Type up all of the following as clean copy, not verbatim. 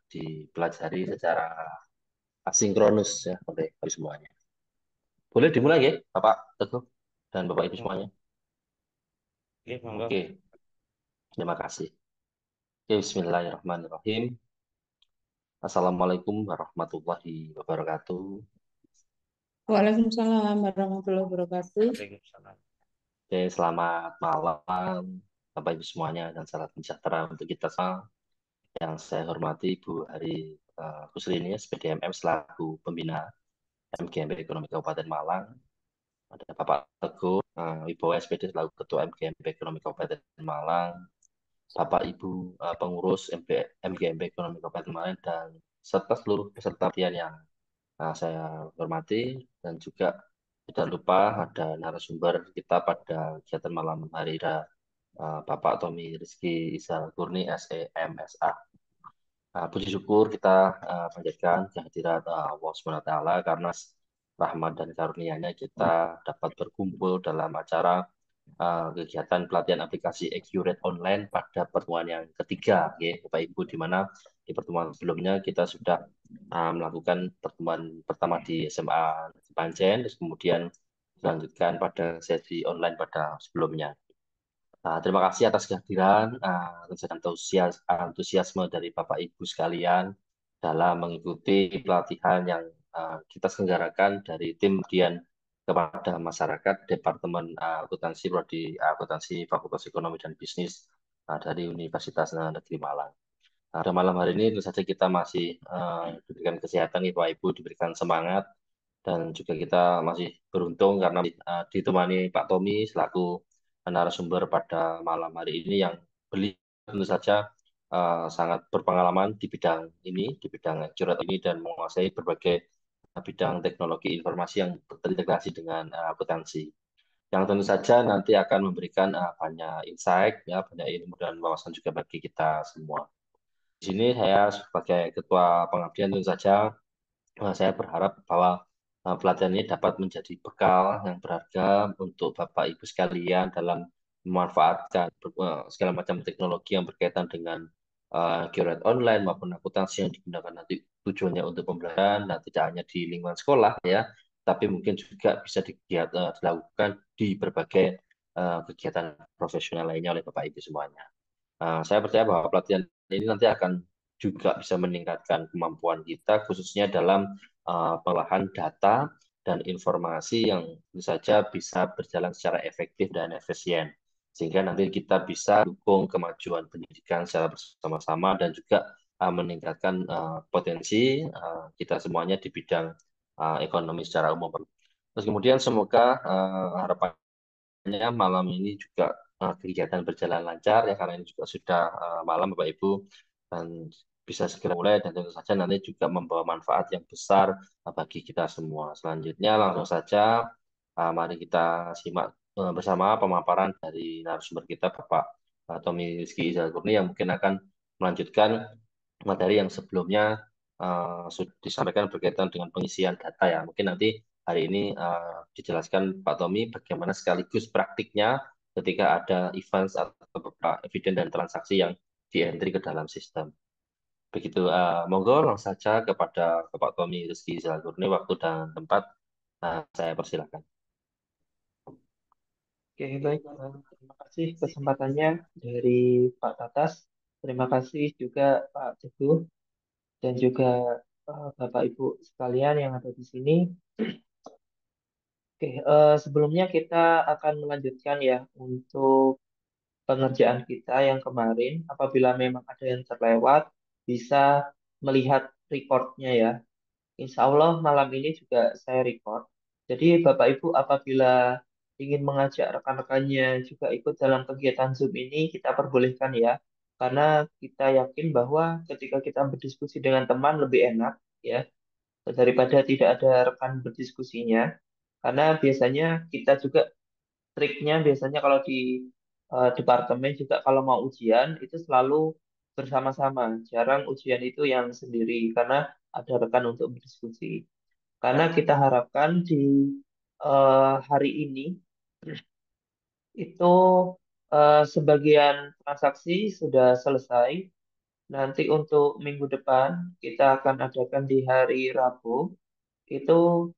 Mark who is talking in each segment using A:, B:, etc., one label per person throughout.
A: dipelajari secara asinkronus ya oleh semuanya. Boleh dimulai ya, Bapak Teguh dan Bapak Ibu
B: Ya,
A: semuanya.
B: oke, monggo.
A: Oke, terima kasih. Oke, Bismillahirrahmanirrahim. Assalamualaikum warahmatullahi wabarakatuh.
C: Waalaikumsalam warahmatullahi wabarakatuh.
B: Waalaikumsalam.
A: Oke, selamat malam Bapak Ibu semuanya dan salam sejahtera untuk kita semua. Yang saya hormati Ibu Hari Kusrini, SPDMM selaku pembina MGMP Ekonomi Kabupaten Malang. Ada Bapak Teguh, Wibowo SPD selaku Ketua MGMP Ekonomi Kabupaten Malang. Bapak Ibu pengurus MGMP Ekonomi Kabupaten Malang dan serta seluruh peserta pelatihan yang saya hormati dan juga tidak lupa ada narasumber kita pada kegiatan malam hari ini, Bapak Tommy Rizky Isal Kurni SEMSA. Puji syukur kita panjatkan kehadirat Allah Subhanahu wa Ta'ala karena rahmat dan karunia-Nya kita dapat berkumpul dalam acara kegiatan pelatihan aplikasi Accurate Online pada pertemuan yang ketiga, ya, Bapak Ibu, di mana di pertemuan sebelumnya kita sudah melakukan pertemuan pertama di SMA Panjen, terus kemudian dilanjutkan pada sesi online pada sebelumnya. Terima kasih atas kehadiran dan antusiasme dari Bapak Ibu sekalian dalam mengikuti pelatihan yang kita selenggarakan dari tim kemudian kepada masyarakat Departemen Akuntansi Prodi Akuntansi Fakultas Ekonomi dan Bisnis dari Universitas Negeri Malang. Pada malam hari ini tentu saja kita masih diberikan kesehatan, nih, Bapak Ibu, diberikan semangat dan juga kita masih beruntung karena ditemani Pak Tommy selaku narasumber pada malam hari ini yang beliau tentu saja sangat berpengalaman di bidang ini, di bidang curhat ini dan menguasai berbagai bidang teknologi informasi yang terintegrasi dengan akuntansi. Yang tentu saja nanti akan memberikan banyak insight, ya, banyak ilmu dan wawasan juga bagi kita semua. Di sini saya sebagai ketua pengabdian tentu saja saya berharap bahwa pelatihan ini dapat menjadi bekal yang berharga untuk Bapak Ibu sekalian dalam memanfaatkan segala macam teknologi yang berkaitan dengan curate online maupun akuntansi yang digunakan nanti tujuannya untuk pembelajaran, dan tidak hanya di lingkungan sekolah ya, tapi mungkin juga bisa dilakukan di berbagai kegiatan profesional lainnya oleh Bapak Ibu semuanya. Saya percaya bahwa pelatihan ini nanti akan juga bisa meningkatkan kemampuan kita, khususnya dalam pengolahan data dan informasi yang tentu saja bisa berjalan secara efektif dan efisien. Sehingga nanti kita bisa dukung kemajuan pendidikan secara bersama-sama dan juga meningkatkan potensi kita semuanya di bidang ekonomi secara umum. Terus kemudian semoga harapannya malam ini juga kegiatan berjalan lancar ya, karena ini juga sudah malam Bapak Ibu, dan bisa segera mulai dan tentu saja nanti juga membawa manfaat yang besar bagi kita semua. Selanjutnya langsung saja mari kita simak bersama pemaparan dari narasumber kita Bapak Tommy Rizky Izalkurni yang mungkin akan melanjutkan materi yang sebelumnya sudah disampaikan berkaitan dengan pengisian data ya. Mungkin nanti hari ini dijelaskan Pak Tommy bagaimana sekaligus praktiknya ketika ada events atau beberapa eviden dan transaksi yang di-entry ke dalam sistem. Begitu, monggo langsung saja kepada Bapak Tommy Rizky Zalgurni, waktu dan tempat saya persilakan.
B: Oke, baik. Terima kasih kesempatannya dari Pak Tatas. Terima kasih juga Pak Teguh dan juga Bapak Ibu sekalian yang ada di sini. Oke, sebelumnya kita akan melanjutkan ya untuk pengerjaan kita yang kemarin. Apabila memang ada yang terlewat, bisa melihat recordnya ya. Insya Allah malam ini juga saya record. Jadi Bapak Ibu apabila ingin mengajak rekan-rekannya juga ikut dalam kegiatan Zoom ini, kita perbolehkan ya. Karena kita yakin bahwa ketika kita berdiskusi dengan teman lebih enak ya, daripada tidak ada rekan berdiskusinya. Karena biasanya kita juga triknya biasanya kalau di departemen juga kalau mau ujian itu selalu bersama-sama. Jarang ujian itu yang sendiri karena ada rekan untuk berdiskusi. Karena kita harapkan di hari ini itu sebagian transaksi sudah selesai nanti untuk minggu depan kita akan adakan di hari Rabu itu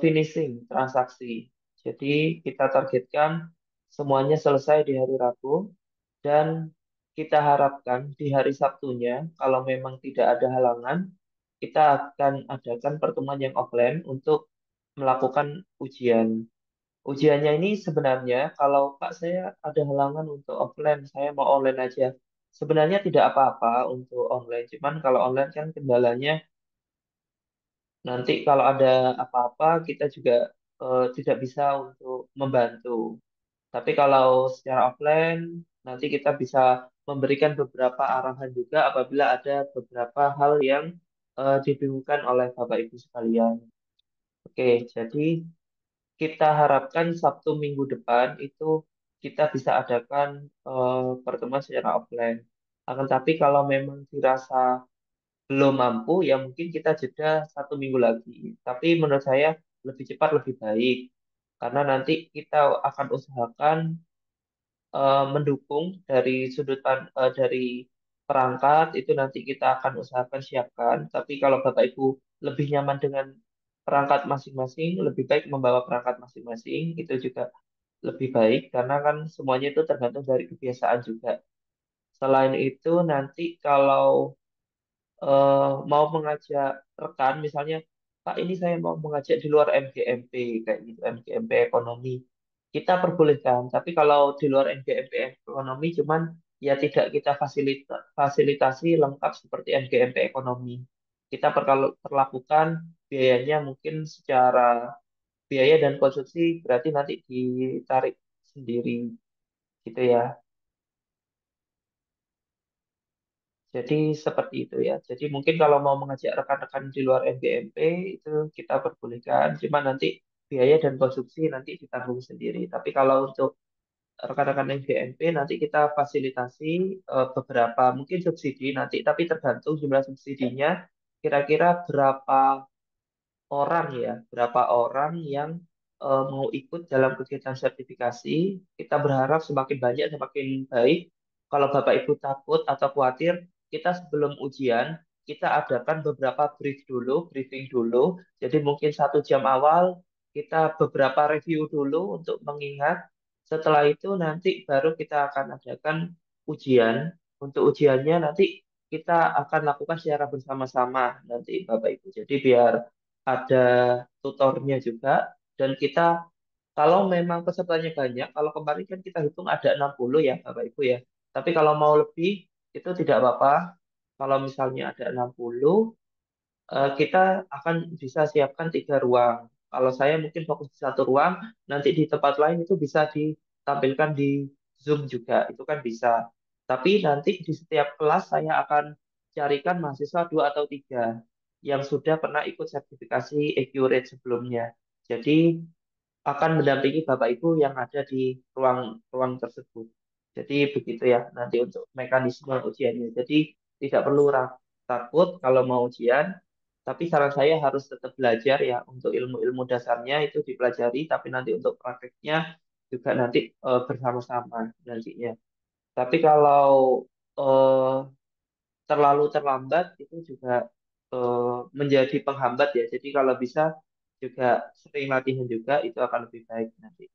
B: finishing transaksi. Jadi kita targetkan semuanya selesai di hari Rabu dan kita harapkan di hari Sabtunya kalau memang tidak ada halangan kita akan adakan pertemuan yang offline untuk melakukan ujian. Ujiannya ini sebenarnya kalau Pak saya ada halangan untuk offline, saya mau online aja. Sebenarnya tidak apa-apa untuk online, cuman kalau online kan kendalanya nanti kalau ada apa-apa kita juga tidak bisa untuk membantu. Tapi kalau secara offline nanti kita bisa memberikan beberapa arahan juga apabila ada beberapa hal yang dibingungkan oleh Bapak Ibu sekalian. Oke, jadi kita harapkan Sabtu minggu depan itu kita bisa adakan pertemuan secara offline. Akan tapi kalau memang dirasa belum mampu, ya mungkin kita jeda 1 minggu lagi. Tapi menurut saya lebih cepat lebih baik. Karena nanti kita akan usahakan mendukung dari dari perangkat itu nanti kita akan usahakan siapkan. Tapi kalau Bapak Ibu lebih nyaman dengan perangkat masing-masing, lebih baik membawa perangkat masing-masing, itu juga lebih baik karena kan semuanya itu tergantung dari kebiasaan juga. Selain itu nanti kalau mau mengajak rekan, misalnya, Pak ini saya mau mengajak di luar MGMP kayak gitu, MGMP ekonomi, kita perbolehkan. Tapi kalau di luar MGMP ekonomi, cuman ya tidak kita fasilitasi lengkap seperti MGMP ekonomi. Kita perlakukan biayanya mungkin secara biaya dan konsumsi berarti nanti ditarik sendiri gitu ya. Jadi seperti itu ya. Jadi mungkin kalau mau mengajak rekan-rekan di luar MBMP itu kita perbolehkan. Cuma nanti biaya dan konsumsi nanti ditanggung sendiri. Tapi kalau untuk rekan-rekan MBMP nanti kita fasilitasi beberapa mungkin subsidi nanti. Tapi tergantung jumlah subsidinya kira-kira berapa orang ya, berapa orang yang mau ikut dalam kegiatan sertifikasi. Kita berharap semakin banyak semakin baik. Kalau Bapak Ibu takut atau khawatir, kita sebelum ujian kita adakan beberapa briefing dulu. Jadi mungkin 1 jam awal kita beberapa review dulu untuk mengingat. Setelah itu nanti baru kita akan adakan ujian. Untuk ujiannya nanti kita akan lakukan secara bersama-sama nanti Bapak Ibu. Jadi biar ada tutornya juga dan kita kalau memang pesertanya banyak, kalau kemarin kan kita hitung ada 60 ya Bapak Ibu ya. Tapi kalau mau lebih itu tidak apa-apa. Kalau misalnya ada 60, kita akan bisa siapkan 3 ruang. Kalau saya mungkin fokus di 1 ruang, nanti di tempat lain itu bisa ditampilkan di Zoom juga, itu kan bisa. Tapi nanti di setiap kelas saya akan carikan mahasiswa 2 atau 3 yang sudah pernah ikut sertifikasi Accurate sebelumnya. Jadi akan mendampingi Bapak Ibu yang ada di ruang-ruang tersebut. Jadi begitu ya nanti untuk mekanisme ujiannya. Jadi tidak perlu takut kalau mau ujian, tapi saran saya harus tetap belajar ya untuk ilmu-ilmu dasarnya itu dipelajari, tapi nanti untuk prakteknya juga nanti bersama-sama nantinya. Tapi kalau eh, terlalu terlambat itu juga menjadi penghambat ya. Jadi kalau bisa juga sering latihan juga itu akan lebih baik nanti.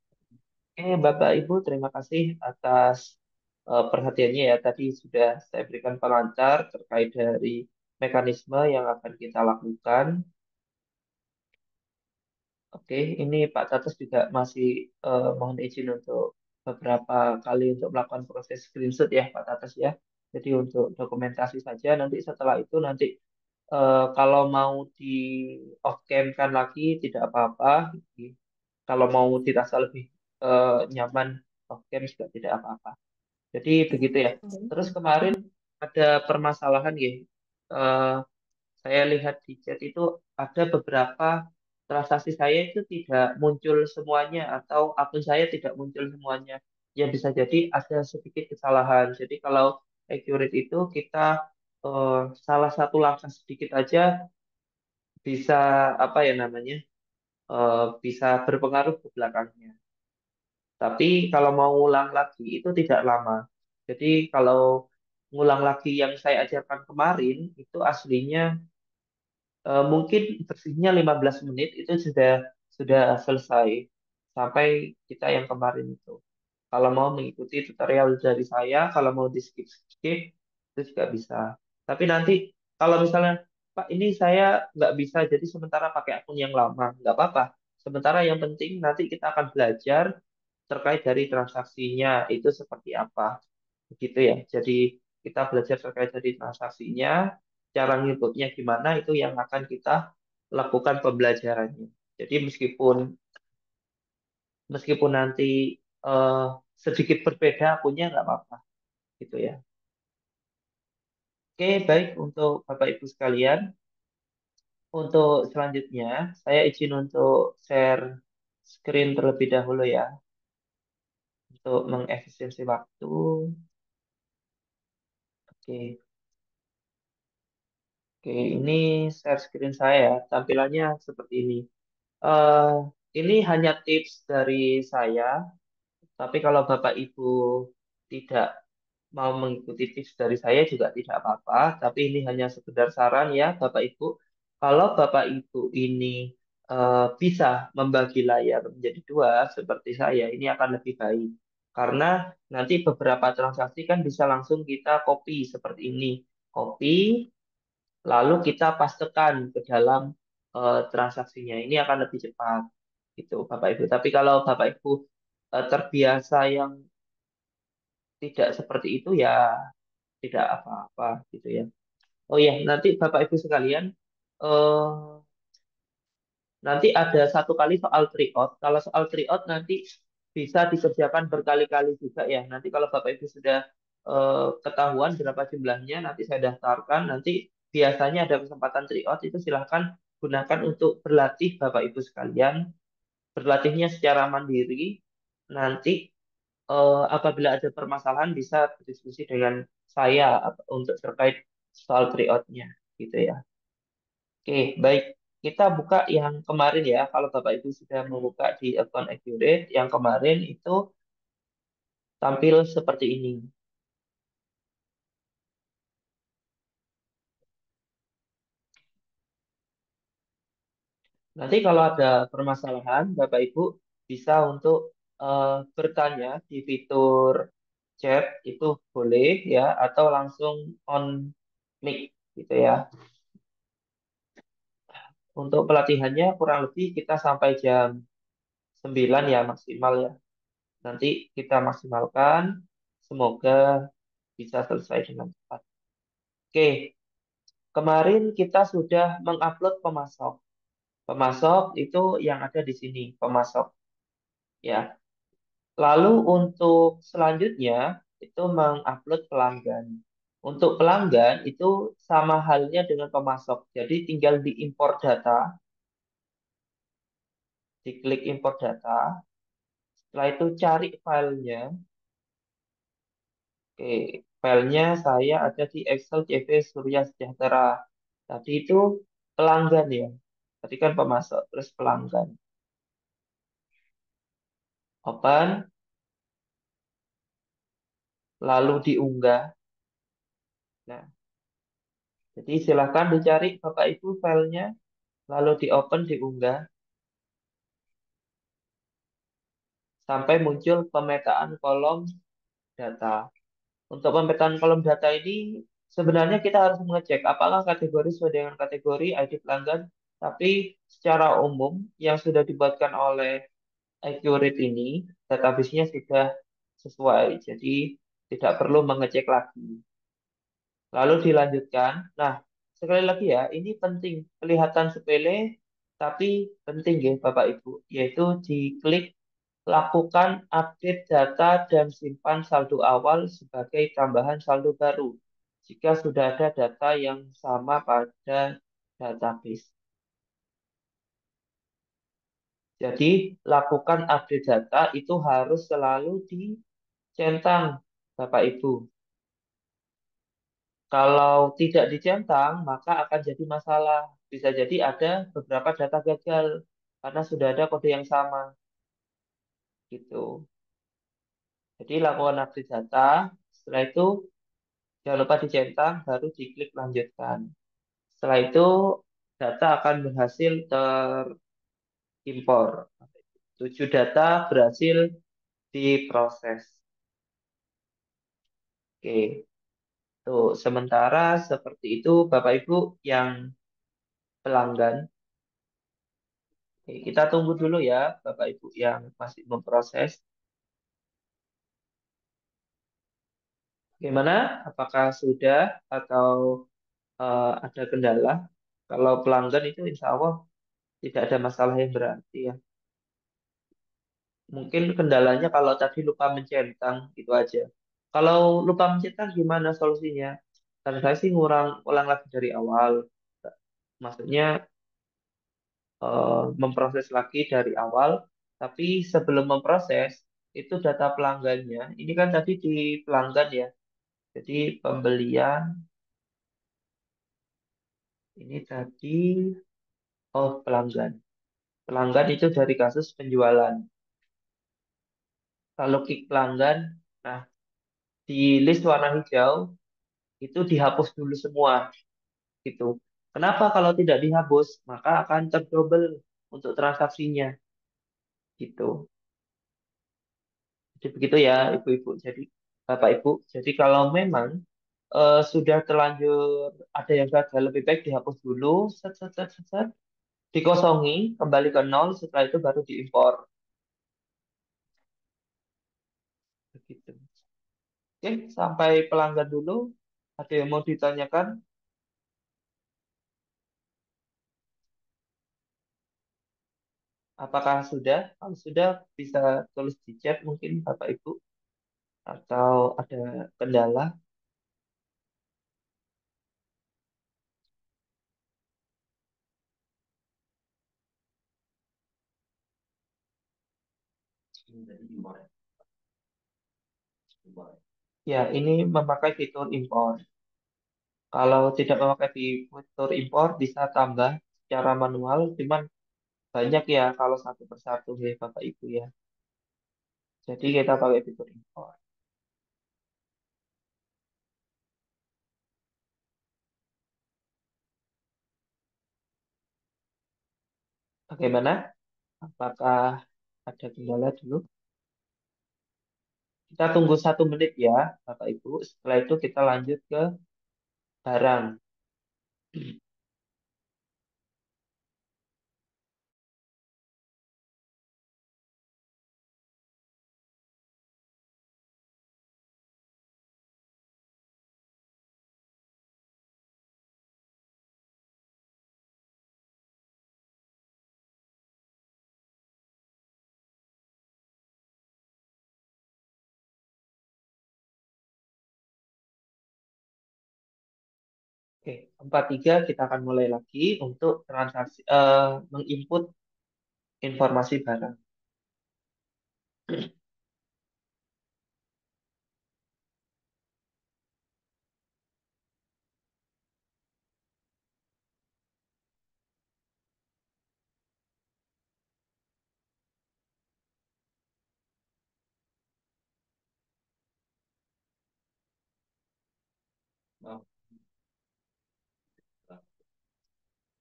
B: Oke, Bapak Ibu, terima kasih atas perhatiannya ya. Tadi sudah saya berikan pengantar terkait dari mekanisme yang akan kita lakukan. Oke, ini Pak Tatus juga masih mohon izin untuk beberapa kali untuk melakukan proses screenshot ya Pak Tatus ya. Jadi untuk dokumentasi saja, nanti setelah itu nanti kalau mau di off cam kan lagi tidak apa-apa. Kalau mau dirasa lebih nyaman off cam juga tidak apa-apa. Jadi begitu ya. Terus kemarin ada permasalahan ya. Eh, saya lihat di chat itu ada beberapa transaksi saya itu tidak muncul semuanya atau akun saya tidak muncul semuanya. Ya bisa jadi ada sedikit kesalahan. Jadi kalau accurate itu kita salah satu langkah sedikit aja bisa apa ya namanya bisa berpengaruh ke belakangnya. Tapi kalau mau ulang lagi itu tidak lama. Jadi kalau ngulang lagi yang saya ajarkan kemarin, itu aslinya mungkin bersihnya 15 menit itu sudah selesai sampai kita yang kemarin itu. Kalau mau mengikuti tutorial dari saya, kalau mau di skip itu juga bisa. Tapi nanti kalau misalnya Pak ini saya nggak bisa, jadi sementara pakai akun yang lama, nggak apa-apa. Sementara yang penting nanti kita akan belajar terkait dari transaksinya itu seperti apa, begitu ya. Jadi kita belajar terkait dari transaksinya, cara ngikutnya gimana itu yang akan kita lakukan pembelajarannya. Jadi meskipun meskipun nanti eh, sedikit berbeda akunnya nggak apa-apa gitu ya. Oke, baik untuk Bapak Ibu sekalian. Untuk selanjutnya, saya izin untuk share screen terlebih dahulu ya, untuk mengefisiensi waktu. Oke, oke, ini share screen saya. Tampilannya seperti ini. Eh, ini hanya tips dari saya, tapi kalau Bapak Ibu tidak mau mengikuti tips dari saya juga tidak apa-apa, tapi ini hanya sekedar saran ya Bapak Ibu. Kalau Bapak Ibu ini bisa membagi layar menjadi dua seperti saya, ini akan lebih baik. Karena nanti beberapa transaksi kan bisa langsung kita copy seperti ini. Copy, lalu kita pastekan ke dalam transaksinya. Ini akan lebih cepat gitu Bapak Ibu. Tapi kalau Bapak Ibu terbiasa yang tidak seperti itu ya tidak apa-apa gitu ya. Oh ya, nanti Bapak Ibu sekalian, eh, nanti ada satu kali soal tryout. Kalau soal tryout nanti bisa dikerjakan berkali-kali juga ya. Nanti kalau Bapak Ibu sudah ketahuan berapa jumlahnya, nanti saya daftarkan. Nanti biasanya ada kesempatan tryout itu silahkan gunakan untuk berlatih Bapak Ibu sekalian. Berlatihnya secara mandiri. Nanti apabila ada permasalahan bisa berdiskusi dengan saya untuk terkait soal tryout-nya gitu ya. Oke, baik. Kita buka yang kemarin ya. Kalau Bapak Ibu sudah membuka di account Accurate, yang kemarin itu tampil seperti ini. Nanti kalau ada permasalahan, Bapak Ibu bisa untuk bertanya di fitur chat itu boleh ya, atau langsung on mic gitu ya. Untuk pelatihannya kurang lebih kita sampai jam 9 ya maksimal ya. Nanti kita maksimalkan, semoga bisa selesai dengan cepat. Oke, kemarin kita sudah mengupload pemasok. Pemasok itu yang ada di sini, pemasok ya. Lalu untuk selanjutnya itu mengupload pelanggan. Untuk pelanggan itu sama halnya dengan pemasok. Jadi tinggal diimpor data, diklik import data. Setelah itu cari filenya. Oke, filenya saya ada di Excel CV Surya Sejahtera. Tadi itu pelanggan ya. Tadi kan pemasok, terus pelanggan. Open, lalu diunggah. Nah, jadi silakan dicari Bapak Ibu filenya, lalu di open, diunggah, sampai muncul pemetaan kolom data. Untuk pemetaan kolom data ini sebenarnya kita harus mengecek apakah kategori sesuai dengan kategori ID pelanggan, tapi secara umum yang sudah dibuatkan oleh Accurate ini database-nya sudah sesuai, jadi tidak perlu mengecek lagi. Lalu dilanjutkan. Nah, sekali lagi ya, ini penting, kelihatan sepele tapi penting ya Bapak Ibu, yaitu diklik lakukan update data dan simpan saldo awal sebagai tambahan saldo baru jika sudah ada data yang sama pada database. Jadi, lakukan update data itu harus selalu dicentang, Bapak Ibu. Kalau tidak dicentang, maka akan jadi masalah. Bisa jadi ada beberapa data gagal karena sudah ada kode yang sama, gitu. Jadi, lakukan update data. Setelah itu Jangan lupa dicentang, baru diklik lanjutkan. Setelah itu data akan berhasil terimpor. 7 data berhasil diproses. Oke, tuh sementara seperti itu Bapak Ibu yang pelanggan. Oke, kita tunggu dulu ya Bapak Ibu yang masih memproses. Gimana? Apakah sudah atau ada kendala? Kalau pelanggan itu insya Allah tidak ada masalah yang berarti ya. Mungkin kendalanya kalau tadi lupa mencentang itu aja. Kalau lupa mencentang gimana solusinya? Karena saya sih ulang lagi dari awal. Maksudnya memproses lagi dari awal. Tapi sebelum memproses itu data pelanggannya. Ini kan tadi di pelanggan ya. Jadi pembelian ini tadi pelanggan. Pelanggan itu dari kasus penjualan. Kalau klik pelanggan, nah di list warna hijau itu dihapus dulu semua gitu. Kenapa kalau tidak dihapus, maka akan terdouble untuk transaksinya gitu. Jadi begitu ya Ibu-ibu. Jadi Bapak Ibu, jadi kalau memang sudah terlanjur ada yang gagal, lebih baik dihapus dulu, set, set, set, set, set, dikosongi, kembali ke nol, setelah itu baru diimpor. Begitu. Oke, sampai pelanggan dulu. Ada yang mau ditanyakan? Apakah sudah? Kalau sudah, bisa tulis di chat mungkin Bapak Ibu. Atau ada kendala? Ya, ini memakai fitur impor. Kalau tidak memakai fitur impor, bisa tambah secara manual. Cuman banyak ya kalau satu persatu ya Bapak Ibu ya. Jadi kita pakai fitur impor. Bagaimana? Apakah ada kendala dulu? Kita tunggu 1 menit ya, Bapak Ibu. Setelah itu kita lanjut ke barang. Oke, 43 kita akan mulai lagi untuk transaksi menginput informasi barang.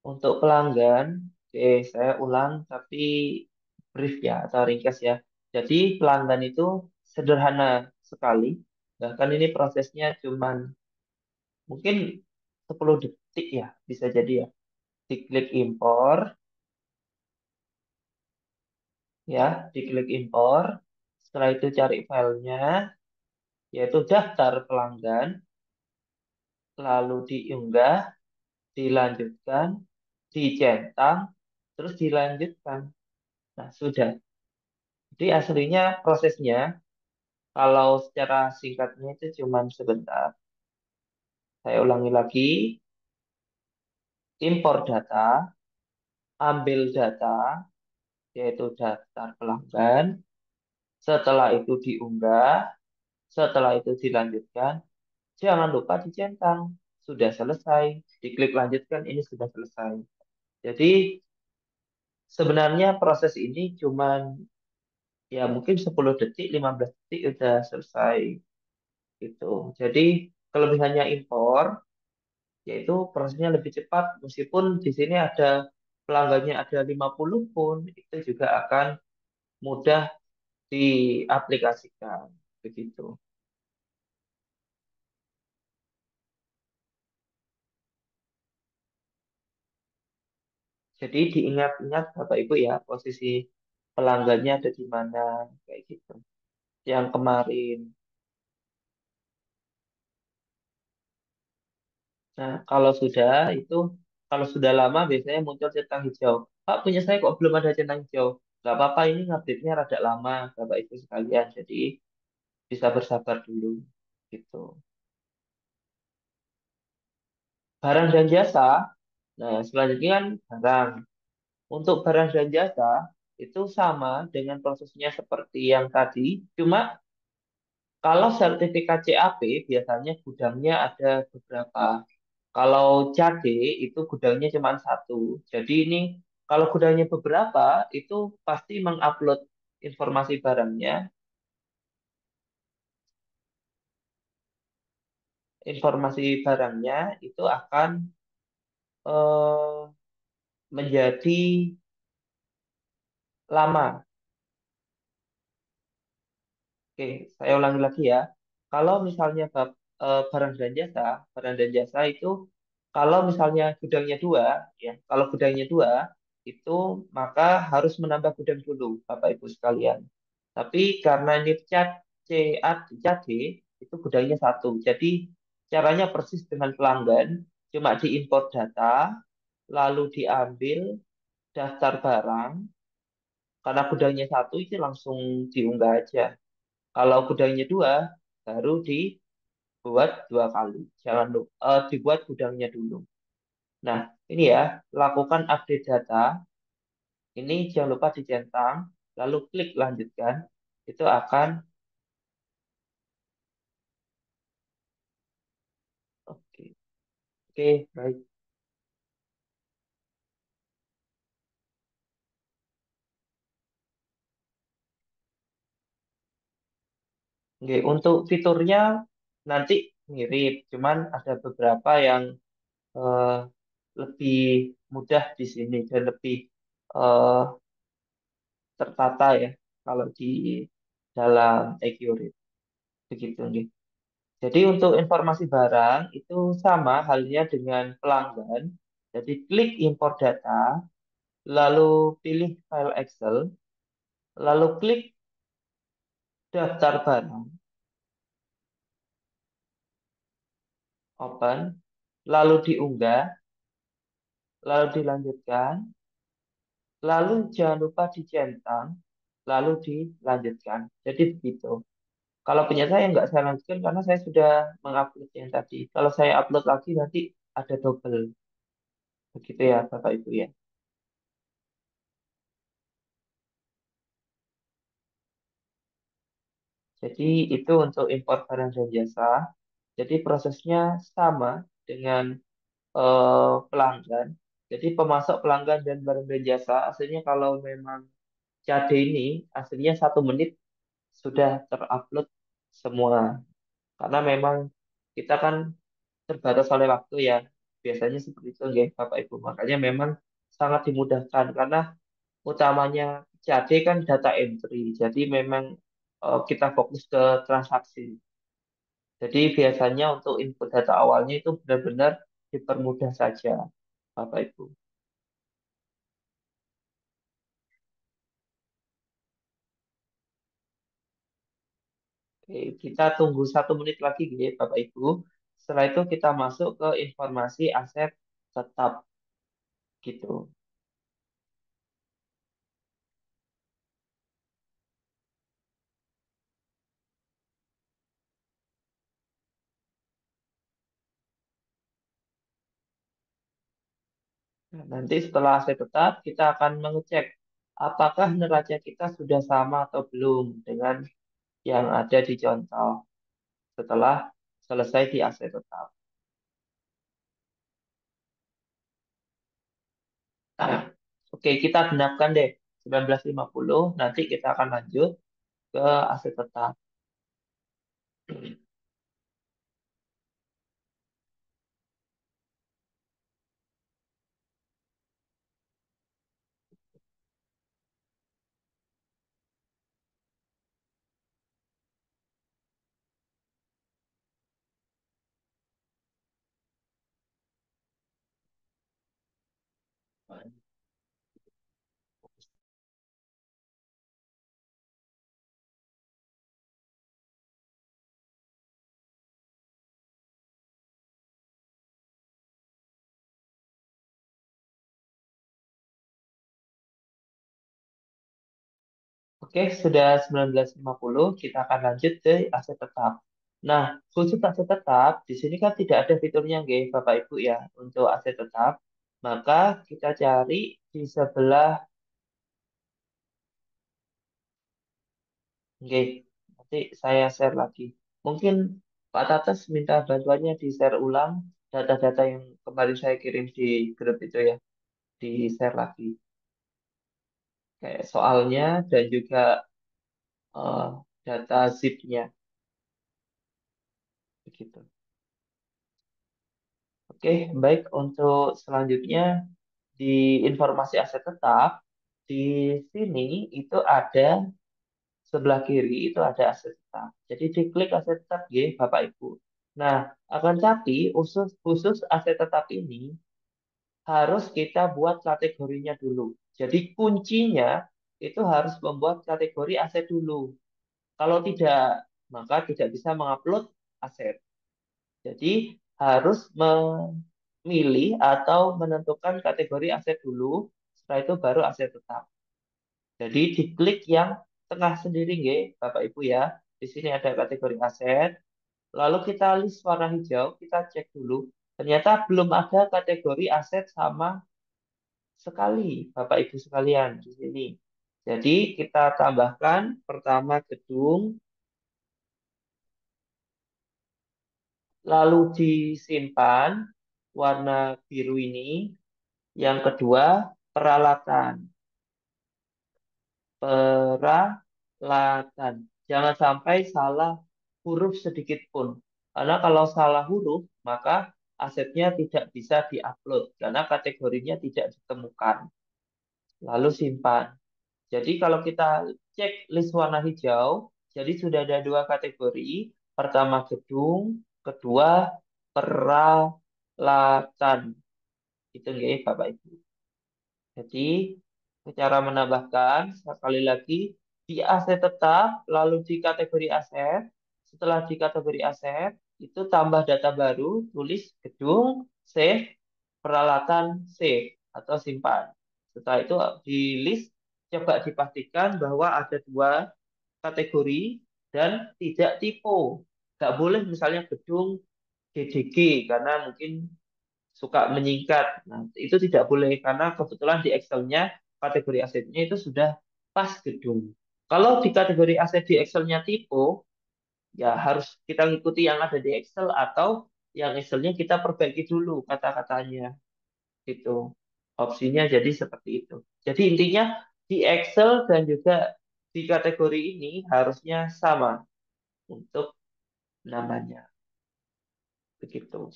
B: Untuk pelanggan, oke, saya ulang tapi brief ya atau ringkas ya. Jadi pelanggan itu sederhana sekali. Bahkan ini prosesnya cuman mungkin 10 detik ya, bisa jadi ya. Diklik impor, ya, diklik impor. Setelah itu cari filenya, yaitu daftar pelanggan, lalu diunggah, dilanjutkan, dicentang, terus dilanjutkan. Nah, sudah. Jadi aslinya prosesnya, kalau secara singkatnya itu cuma sebentar. Saya ulangi lagi, impor data, ambil data, yaitu daftar pelanggan, setelah itu diunggah, setelah itu dilanjutkan, jangan lupa dicentang. Sudah selesai, diklik lanjutkan, ini sudah selesai. Jadi sebenarnya proses ini cuman ya mungkin 10 detik, 15 detik udah selesai gitu. Jadi Kelebihannya impor yaitu prosesnya lebih cepat meskipun di sini ada pelanggannya ada 50 pun itu juga akan mudah diaplikasikan begitu. Jadi diingat-ingat Bapak Ibu ya posisi pelanggannya ada di mana kayak gitu. Yang kemarin. Nah, kalau sudah lama biasanya muncul centang hijau. Pak, punya saya kok belum ada centang hijau? Gak apa-apa, ini ngupdate-nya rada lama, Bapak Ibu sekalian. Jadi bisa bersabar dulu, gitu. Barang dan jasa, nah selanjutnya kan barang. Untuk barang dan jasa, itu sama dengan prosesnya seperti yang tadi, cuma kalau sertifikat CAP biasanya gudangnya ada beberapa. Kalau cabai itu gudangnya cuma satu. Jadi ini kalau gudangnya beberapa itu pasti mengupload informasi barangnya. Informasi barangnya itu akan eh, menjadi lama. Oke, saya ulangi lagi ya. Kalau misalnya barang dan jasa itu kalau misalnya gudangnya dua, ya, kalau gudangnya dua itu maka harus menambah gudang dulu, Bapak Ibu sekalian. Tapi karena ini CAD itu gudangnya satu, jadi caranya persis dengan pelanggan, cuma diimpor data, lalu diambil daftar barang, karena gudangnya satu itu langsung diunggah aja. Kalau gudangnya dua, baru dibuat dua kali. Jangan lupa dibuat gudangnya dulu. Nah, ini ya, lakukan update data. Ini jangan lupa dicentang, lalu klik lanjutkan. Itu akan, oke, oke, baik. Oke, untuk fiturnya nanti mirip, cuman ada beberapa yang eh, lebih mudah di sini dan lebih eh, tertata ya kalau di dalam Accurate begitu nih. Jadi untuk informasi barang itu sama halnya dengan pelanggan. Jadi klik import data, lalu pilih file Excel, lalu klik daftar barang, open, lalu diunggah, lalu dilanjutkan, lalu jangan lupa dicentang, lalu dilanjutkan. Jadi begitu. Kalau punya saya nggak saya lanjutkan karena saya sudah mengupload yang tadi. Kalau saya upload lagi nanti ada double. Begitu ya Bapak Ibu ya. Jadi itu untuk impor barang dan jasa. Jadi prosesnya sama dengan pelanggan. Jadi pemasok pelanggan dan barang dan jasa aslinya kalau memang CAD ini aslinya 1 menit sudah terupload semua. Karena memang kita kan terbatas oleh waktu ya. Biasanya seperti itu ya Bapak Ibu. Makanya memang sangat dimudahkan karena utamanya CAD kan data entry. Jadi memang kita fokus ke transaksi. Jadi biasanya untuk input data awalnya itu benar-benar dipermudah saja, Bapak Ibu. Oke, kita tunggu 1 menit lagi gitu ya, Bapak Ibu. Setelah itu kita masuk ke informasi aset tetap gitu. Nah, nanti setelah aset tetap kita akan mengecek apakah neraca kita sudah sama atau belum dengan yang ada di contoh setelah selesai di aset tetap. Nah, oke, kita genapkan deh 1950. Nanti kita akan lanjut ke aset tetap. Oke, sudah 19.50, kita akan lanjut ke aset tetap. Nah, khusus aset tetap, di sini kan tidak ada fiturnya, nggih, Bapak Ibu ya, untuk aset tetap. Maka kita cari di sebelah, nggih, nanti saya share lagi. Mungkin Pak Tatas minta bantuannya di-share ulang data-data yang kemarin saya kirim di grup itu ya, di-share lagi. Kayak soalnya dan juga eh, data zip-nya, begitu. Oke, baik. Untuk selanjutnya di informasi aset tetap, di sini itu ada sebelah kiri itu ada aset tetap. Jadi diklik aset tetap ya, Bapak Ibu. Nah, akan tapi khusus khusus aset tetap ini harus kita buat kategorinya dulu. Jadi kuncinya itu harus membuat kategori aset dulu. Kalau tidak, maka tidak bisa mengupload aset. Jadi harus memilih atau menentukan kategori aset dulu, setelah itu baru aset tetap. Jadi diklik yang tengah sendiri, nggih, Bapak Ibu ya. Di sini ada kategori aset. Lalu kita list warna hijau, kita cek dulu. Ternyata belum ada kategori aset sama sekali, Bapak Ibu sekalian di sini. Jadi kita tambahkan pertama gedung, lalu disimpan warna biru ini. Yang kedua, peralatan. Peralatan. Jangan sampai salah huruf sedikit pun. Karena kalau salah huruf, maka asetnya tidak bisa diupload karena kategorinya tidak ditemukan. Lalu simpan. Jadi kalau kita cek list warna hijau, jadi sudah ada dua kategori. Pertama gedung, kedua peralatan. Itu nggih Bapak Ibu. Jadi, cara menambahkan, sekali lagi, di aset tetap, lalu di kategori aset. Setelah di kategori aset, itu tambah data baru, tulis gedung, save, peralatan, save, atau simpan. Setelah itu di list, coba dipastikan bahwa ada dua kategori dan tidak tipe. Nggak boleh misalnya gedung GDG, karena mungkin suka menyingkat. Nah, itu tidak boleh karena kebetulan di Excel-nya kategori asetnya itu sudah pas gedung. Kalau di kategori aset di Excel-nya tipe, ya harus kita ngikuti yang ada di Excel atau yang Excel-nya kita perbaiki dulu kata-katanya. Gitu. Opsinya jadi seperti itu. Jadi intinya di Excel dan juga di kategori ini harusnya sama untuk namanya. Begitu.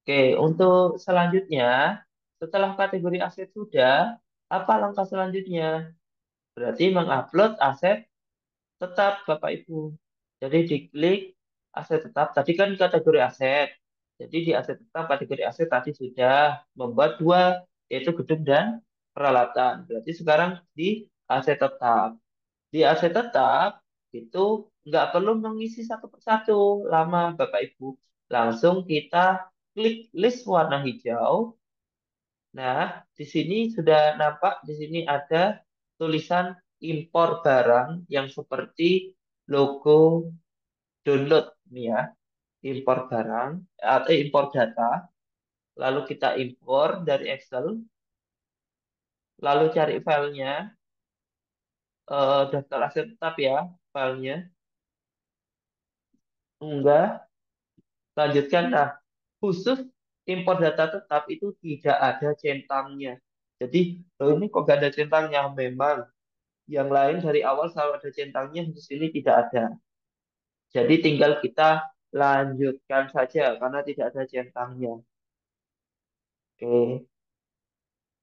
B: Oke, untuk selanjutnya, setelah kategori aset sudah, apa langkah selanjutnya? Berarti mengupload aset tetap, Bapak Ibu. Jadi diklik aset tetap, tadi kan kategori aset. Jadi di aset tetap, kategori aset tadi sudah membuat dua, yaitu gedung dan peralatan. Berarti sekarang di aset tetap. Di aset tetap, itu nggak perlu mengisi satu persatu lama, Bapak Ibu. Langsung kita klik list warna hijau. Nah, di sini sudah nampak, di sini ada tulisan impor barang yang seperti logo download nih ya, impor barang atau impor data. Lalu kita impor dari Excel, lalu cari filenya, daftar aset tetap ya, filenya. Enggak, lanjutkan. Nah, khusus impor data tetap itu tidak ada centangnya. Jadi, loh ini kok gak ada centangnya? Memang yang lain dari awal selalu ada centangnya, di sini tidak ada. Jadi tinggal kita lanjutkan saja karena tidak ada centangnya. Oke.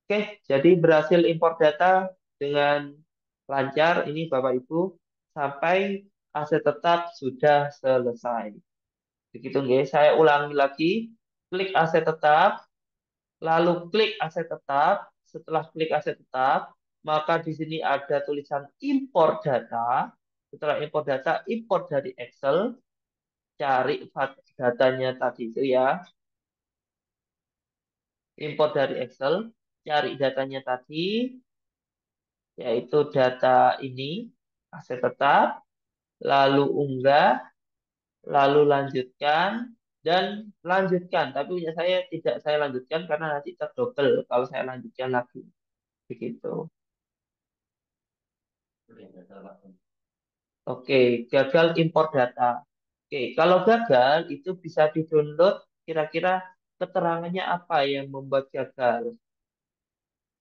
B: Oke, jadi berhasil impor data dengan lancar ini Bapak Ibu sampai aset tetap sudah selesai. Begitu nggih. Saya ulangi lagi, klik aset tetap, lalu klik aset tetap. Setelah klik aset tetap, maka di sini ada tulisan impor data. Setelah impor data, impor dari Excel, cari datanya tadi itu ya. import dari Excel, cari datanya tadi, yaitu data ini, aset tetap, lalu unggah, lalu lanjutkan, dan lanjutkan. Tapi punya saya tidak saya lanjutkan karena nanti terdobel kalau saya lanjutkan lagi. Begitu. Oke, gagal import data. Oke, kalau gagal itu bisa di-download kira-kira keterangannya apa yang membuat gagal.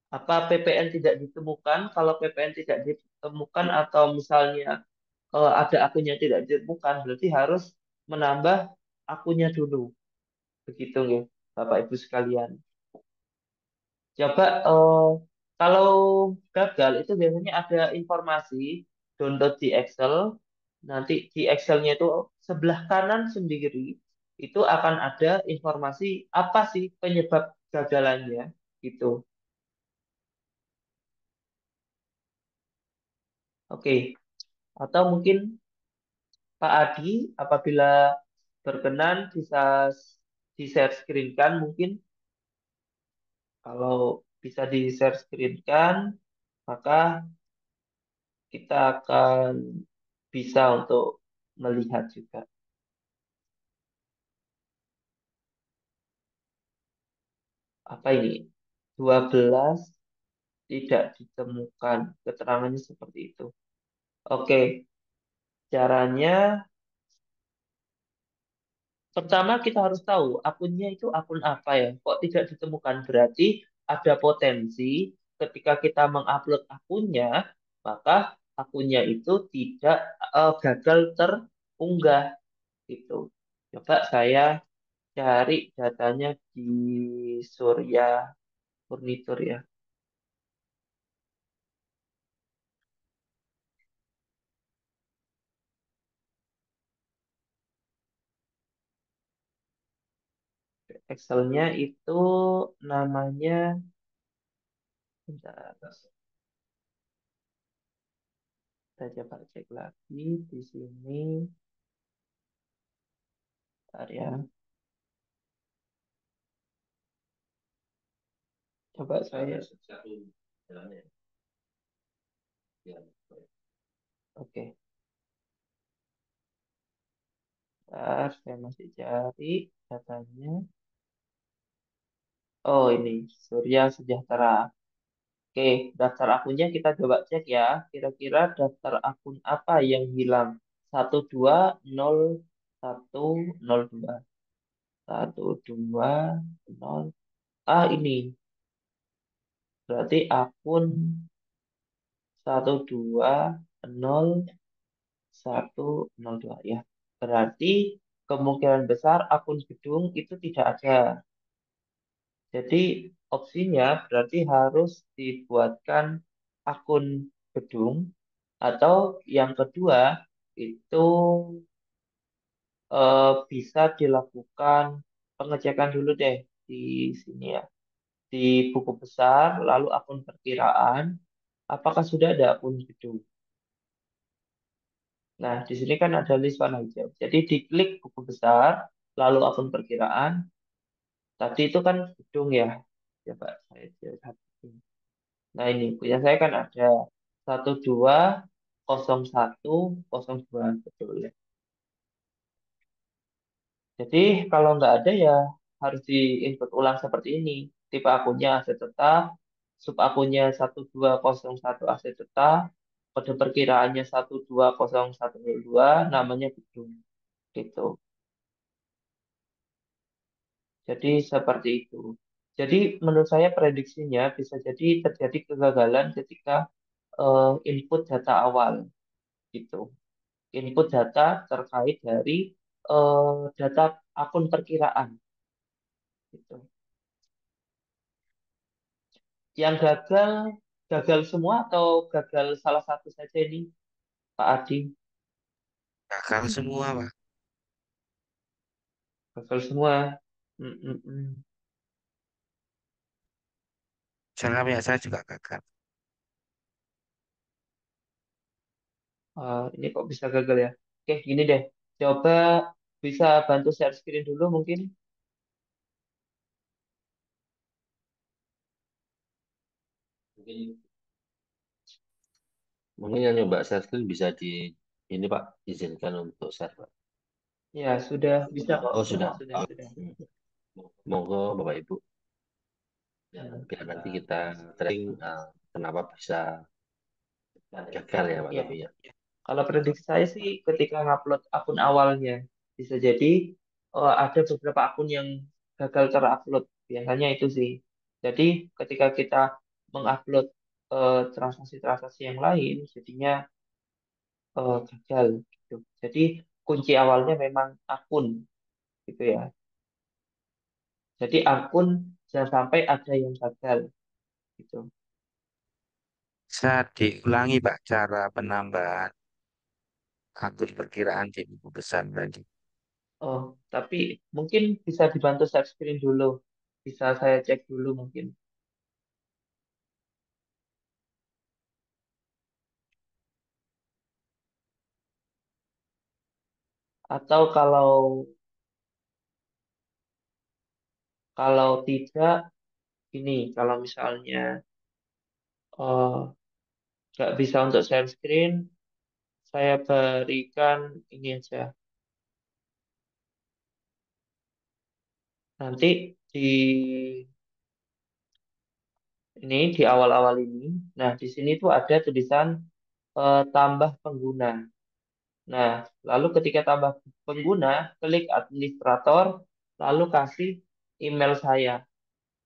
B: Apa PPN tidak ditemukan? Kalau PPN tidak ditemukan atau misalnya ada akunnya tidak ditemukan, berarti harus menambah akunnya dulu. Begitu ya, Bapak Ibu sekalian. Coba kalau gagal itu biasanya ada informasi download di Excel. Nanti di Excelnya itu sebelah kanan sendiri itu akan ada informasi apa sih penyebab gagalannya gitu. Oke, atau mungkin Pak Adi apabila berkenan bisa di share screen-kan mungkin kalau bisa di share screen-kan maka kita akan bisa untuk melihat juga. Apa ini? 12 tidak ditemukan. Keterangannya seperti itu. Oke, caranya pertama kita harus tahu akunnya itu akun apa ya. Kok tidak ditemukan? Berarti ada potensi ketika kita mengupload akunnya, maka akunnya itu tidak gagal terunggah gitu. Coba saya cari datanya di Surya Furnitur ya. Excelnya itu namanya, bentar, kita coba cek lagi di sini. Bentar ya. Coba saya. Oke. Bentar, saya masih cari datanya. Oh, ini Surya Sejahtera. Oke, daftar akunnya kita coba cek ya. Kira-kira daftar akun apa yang hilang? 120102. 1210. Ah, ini. Berarti akun 120102 ya. Berarti kemungkinan besar akun gedung itu tidak ada. Jadi opsinya berarti harus dibuatkan akun gedung atau yang kedua itu bisa dilakukan pengecekan dulu deh di sini ya. Di buku besar lalu akun perkiraan apakah sudah ada akun gedung. Nah, di sini kan ada list warna hijau. Jadi diklik buku besar lalu akun perkiraan. Tadi itu kan gedung ya. Coba saya lihat. Nah, ini punya saya kan ada 120102 betul ya. Jadi kalau nggak ada ya harus di-input ulang seperti ini. Tipe akunnya aset tetap, sub akunnya 1201 aset tetap, kode perkiraannya 120102, namanya gedung. Gitu. Jadi seperti itu. Jadi menurut saya prediksinya bisa jadi terjadi kegagalan ketika input data awal gitu. Input data terkait dari data akun perkiraan gitu. Yang gagal gagal semua atau gagal salah satu saja ini Pak Adi?
D: Gagal semua, Pak.
B: Gagal semua. Mm, mm, mm.
D: Jangan punya saya juga gagal.
B: Ini kok bisa gagal ya? Oke, gini deh. Coba bisa bantu share screen dulu mungkin.
A: Mungkin yang nyoba share screen bisa ini Pak, izinkan untuk share Pak.
B: Ya, sudah bisa kok.
A: Oh sudah.
B: Sudah.
A: Hmm. Monggo Bapak Ibu, ya,
B: Hmm.
A: biar nanti kita tracing kenapa bisa gagal ya Pak
B: Ya,
A: Taufik ya.
B: kalau prediksi saya sih ketika ngupload akun awalnya, bisa jadi ada beberapa akun yang gagal terupload. Biasanya itu sih. Jadi ketika kita mengupload transaksi-transaksi yang lain, jadinya gagal gitu. Jadi kunci awalnya memang akun gitu ya. Jadi akun jangan sampai ada yang gagal gitu.
D: Bisa diulangi Pak cara penambahan akun perkiraan di buku besar tadi.
B: Oh, tapi mungkin bisa dibantu share screen dulu. Bisa saya cek dulu mungkin. Atau kalau tidak ini, kalau misalnya nggak bisa untuk share screen, saya berikan ini aja. Nanti di di awal-awal ini, nah di sini tuh ada tulisan tambah pengguna. Nah, lalu ketika tambah pengguna, klik administrator, lalu kasih email saya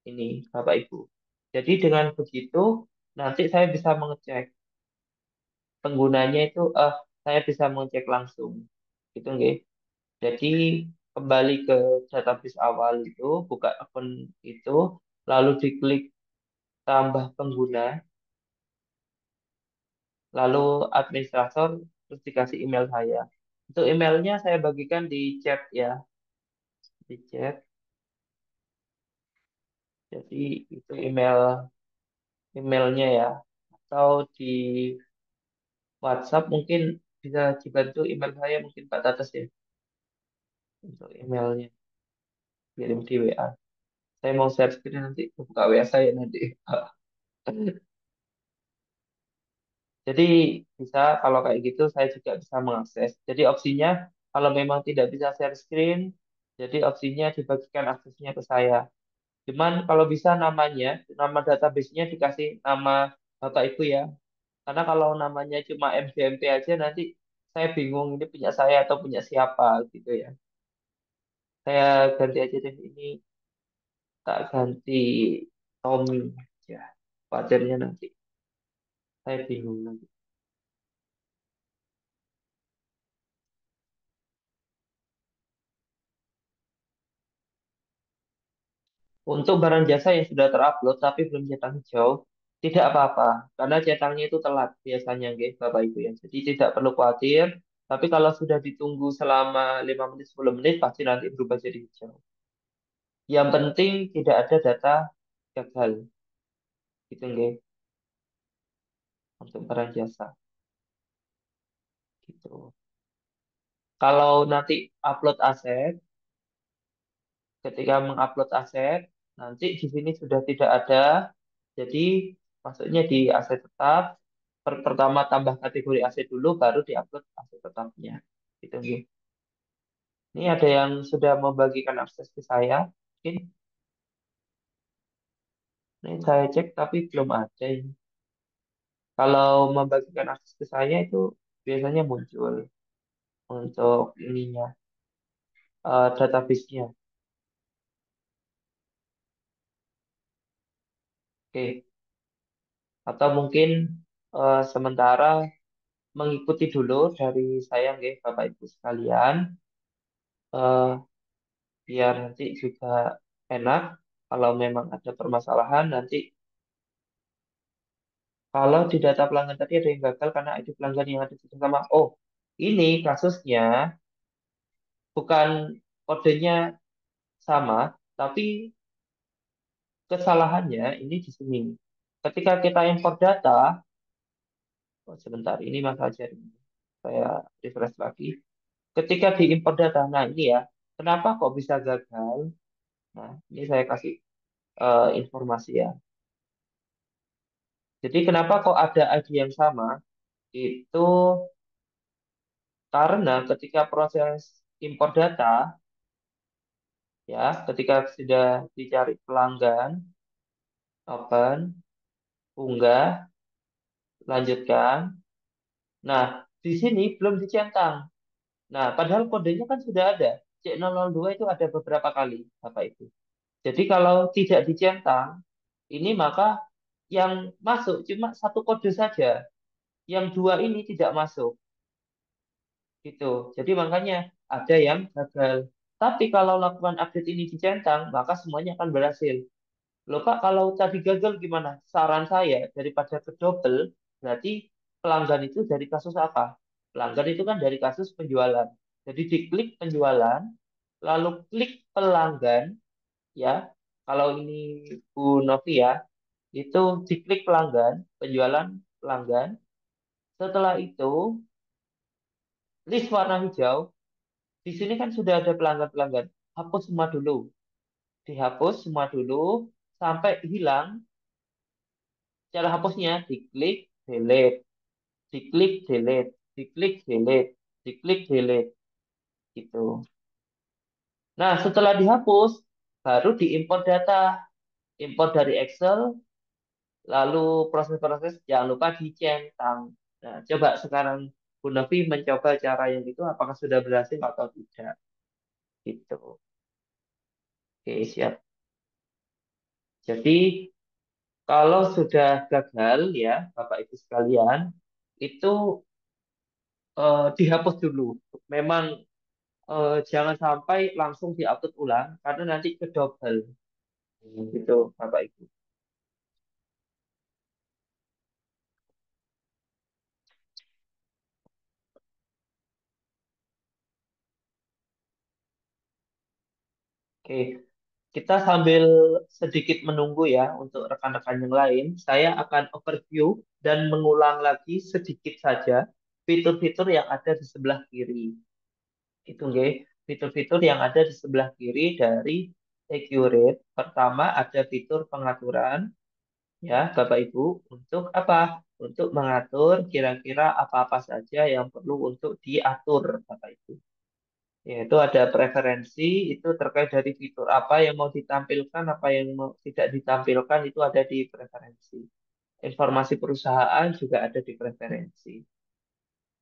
B: ini, Bapak Ibu. Jadi dengan begitu, nanti saya bisa mengecek penggunanya itu, saya bisa mengecek langsung. Gitu, nggih. Jadi kembali ke database awal itu, buka akun itu, lalu diklik tambah pengguna, lalu administrator, terus dikasih email saya. Untuk emailnya saya bagikan di chat ya, di chat. Jadi itu emailnya ya. Atau di WhatsApp mungkin bisa dibantu email saya mungkin Pak Tatas ya untuk emailnya kirim di WA. Saya mau share screen nanti buka WA saya nanti. Jadi bisa kalau kayak gitu saya juga bisa mengakses. Jadi opsinya kalau memang tidak bisa share screen, jadi opsinya dibagikan aksesnya ke saya. Cuman kalau bisa nama database-nya dikasih nama Bapak Ibu ya. Karena kalau namanya cuma MDMP aja nanti saya bingung ini punya saya atau punya siapa gitu ya. Saya ganti aja deh ini, tak ganti Tommy ya. Pacarnya nanti saya bingung nanti. Untuk barang jasa yang sudah terupload tapi belum cetak hijau, tidak apa-apa karena cetaknya itu telat biasanya guys Bapak Ibu ya. Jadi tidak perlu khawatir. Tapi kalau sudah ditunggu selama 5 menit 10 menit pasti nanti berubah jadi hijau. Yang penting tidak ada data gagal gitu guys untuk barang jasa gitu. Kalau nanti upload aset, ketika mengupload aset, nanti di sini sudah tidak ada. Jadi masuknya di aset tetap. Pertama tambah kategori aset dulu, baru diupload aset tetapnya. Gitu, nggih. Ini ada yang sudah membagikan akses ke saya. Mungkin ini saya cek tapi belum ada ini. Kalau membagikan akses ke saya itu biasanya muncul untuk ininya, database-nya. Oke. Atau mungkin sementara mengikuti dulu dari saya, nggih, Bapak Ibu sekalian, eh, biar nanti juga enak. Kalau memang ada permasalahan, nanti kalau di data pelanggan tadi ada yang gagal karena ID pelanggan yang ada di sama, oh, ini kasusnya bukan kodenya sama, tapi kesalahannya ini di sini. Ketika kita import data, oh, sebentar, ini Mas Ajar, saya refresh lagi. Ketika diimport data, nah ini ya, kenapa kok bisa gagal? Nah, ini saya kasih informasi ya. Jadi kenapa kok ada ID yang sama? Itu karena ketika proses impor data, ya, ketika sudah dicari pelanggan, open, unggah, lanjutkan. Nah, di sini belum dicentang. Nah, padahal kodenya kan sudah ada. C002 itu ada beberapa kali, Bapak Ibu. Jadi kalau tidak dicentang, ini maka yang masuk cuma satu kode saja. Yang dua ini tidak masuk. Gitu. Jadi makanya ada yang gagal. Tapi kalau lakukan update ini dicentang, maka semuanya akan berhasil. Loh Kak, kalau tadi gagal gimana? Saran saya, daripada ke double, berarti pelanggan itu dari kasus apa? Pelanggan itu kan dari kasus penjualan. Jadi diklik penjualan, lalu klik pelanggan, ya. Kalau ini Bu Novi ya, itu diklik pelanggan, penjualan pelanggan. Setelah itu, list warna hijau, di sini kan sudah ada pelanggan-pelanggan. Hapus semua dulu. Dihapus semua dulu, sampai hilang. Cara hapusnya, diklik, delete, diklik, delete, diklik, delete, diklik, delete. Gitu. Nah, setelah dihapus, baru diimpor data. Impor dari Excel, lalu proses-proses jangan lupa dicentang. Nah, coba sekarang Bu Novi mencoba cara yang itu, apakah sudah berhasil atau tidak. Gitu. Oke, siap. Jadi, kalau sudah gagal ya, Bapak Ibu sekalian, itu dihapus dulu. Memang jangan sampai langsung diupload ulang karena nanti kedouble gitu Bapak Ibu. Oke, kita sambil sedikit menunggu ya untuk rekan-rekan yang lain. Saya akan overview dan mengulang lagi sedikit saja fitur-fitur yang ada di sebelah kiri. Itu nggih, fitur-fitur yang ada di sebelah kiri dari Accurate. Pertama ada fitur pengaturan ya Bapak Ibu untuk apa? Untuk mengatur kira-kira apa-apa saja yang perlu untuk diatur Bapak Ibu. Yaitu ada preferensi itu terkait dari fitur apa yang mau ditampilkan, apa yang mau tidak ditampilkan itu ada di preferensi. Informasi perusahaan juga ada di preferensi.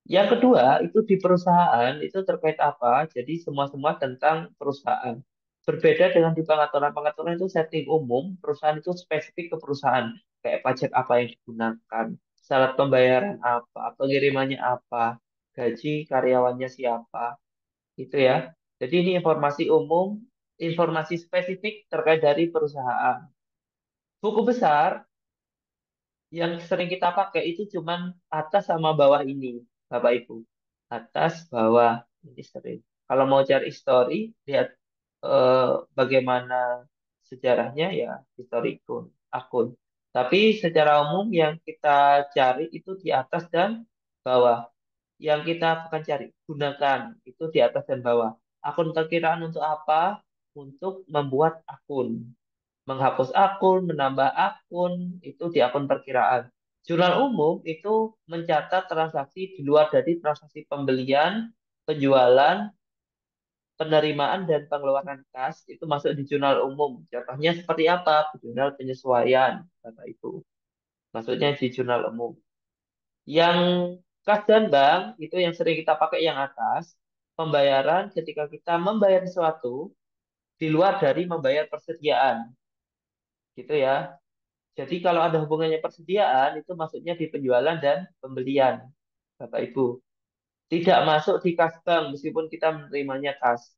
B: Yang kedua, itu di perusahaan, itu terkait apa? Jadi semua-semua tentang perusahaan. Berbeda dengan di pengaturan-pengaturan itu setting umum, perusahaan itu spesifik ke perusahaan. Kayak pajak apa yang digunakan, syarat pembayaran apa, pengirimannya apa, gaji karyawannya siapa, itu ya. Jadi ini informasi umum, informasi spesifik terkait dari perusahaan. Buku besar yang sering kita pakai itu cuman atas sama bawah ini, Bapak Ibu. Atas, bawah, ini sering. Kalau mau cari histori, lihat eh, bagaimana sejarahnya ya histori akun. Tapi secara umum yang kita cari itu di atas dan bawah. Yang kita akan cari, gunakan itu di atas dan bawah. Akun perkiraan untuk apa? Untuk membuat akun, menghapus akun, menambah akun, itu di akun perkiraan. Jurnal umum itu mencatat transaksi di luar dari transaksi pembelian, penjualan, penerimaan, dan pengeluaran kas, itu masuk di jurnal umum. Contohnya seperti apa? Jurnal penyesuaian, Bapak Ibu. Maksudnya di jurnal umum. Yang kas dan bank, itu yang sering kita pakai yang atas, pembayaran ketika kita membayar sesuatu, di luar dari membayar persediaan. Gitu ya. Jadi kalau ada hubungannya persediaan itu masuknya di penjualan dan pembelian, Bapak Ibu. Tidak masuk di kas bank meskipun kita menerimanya kas.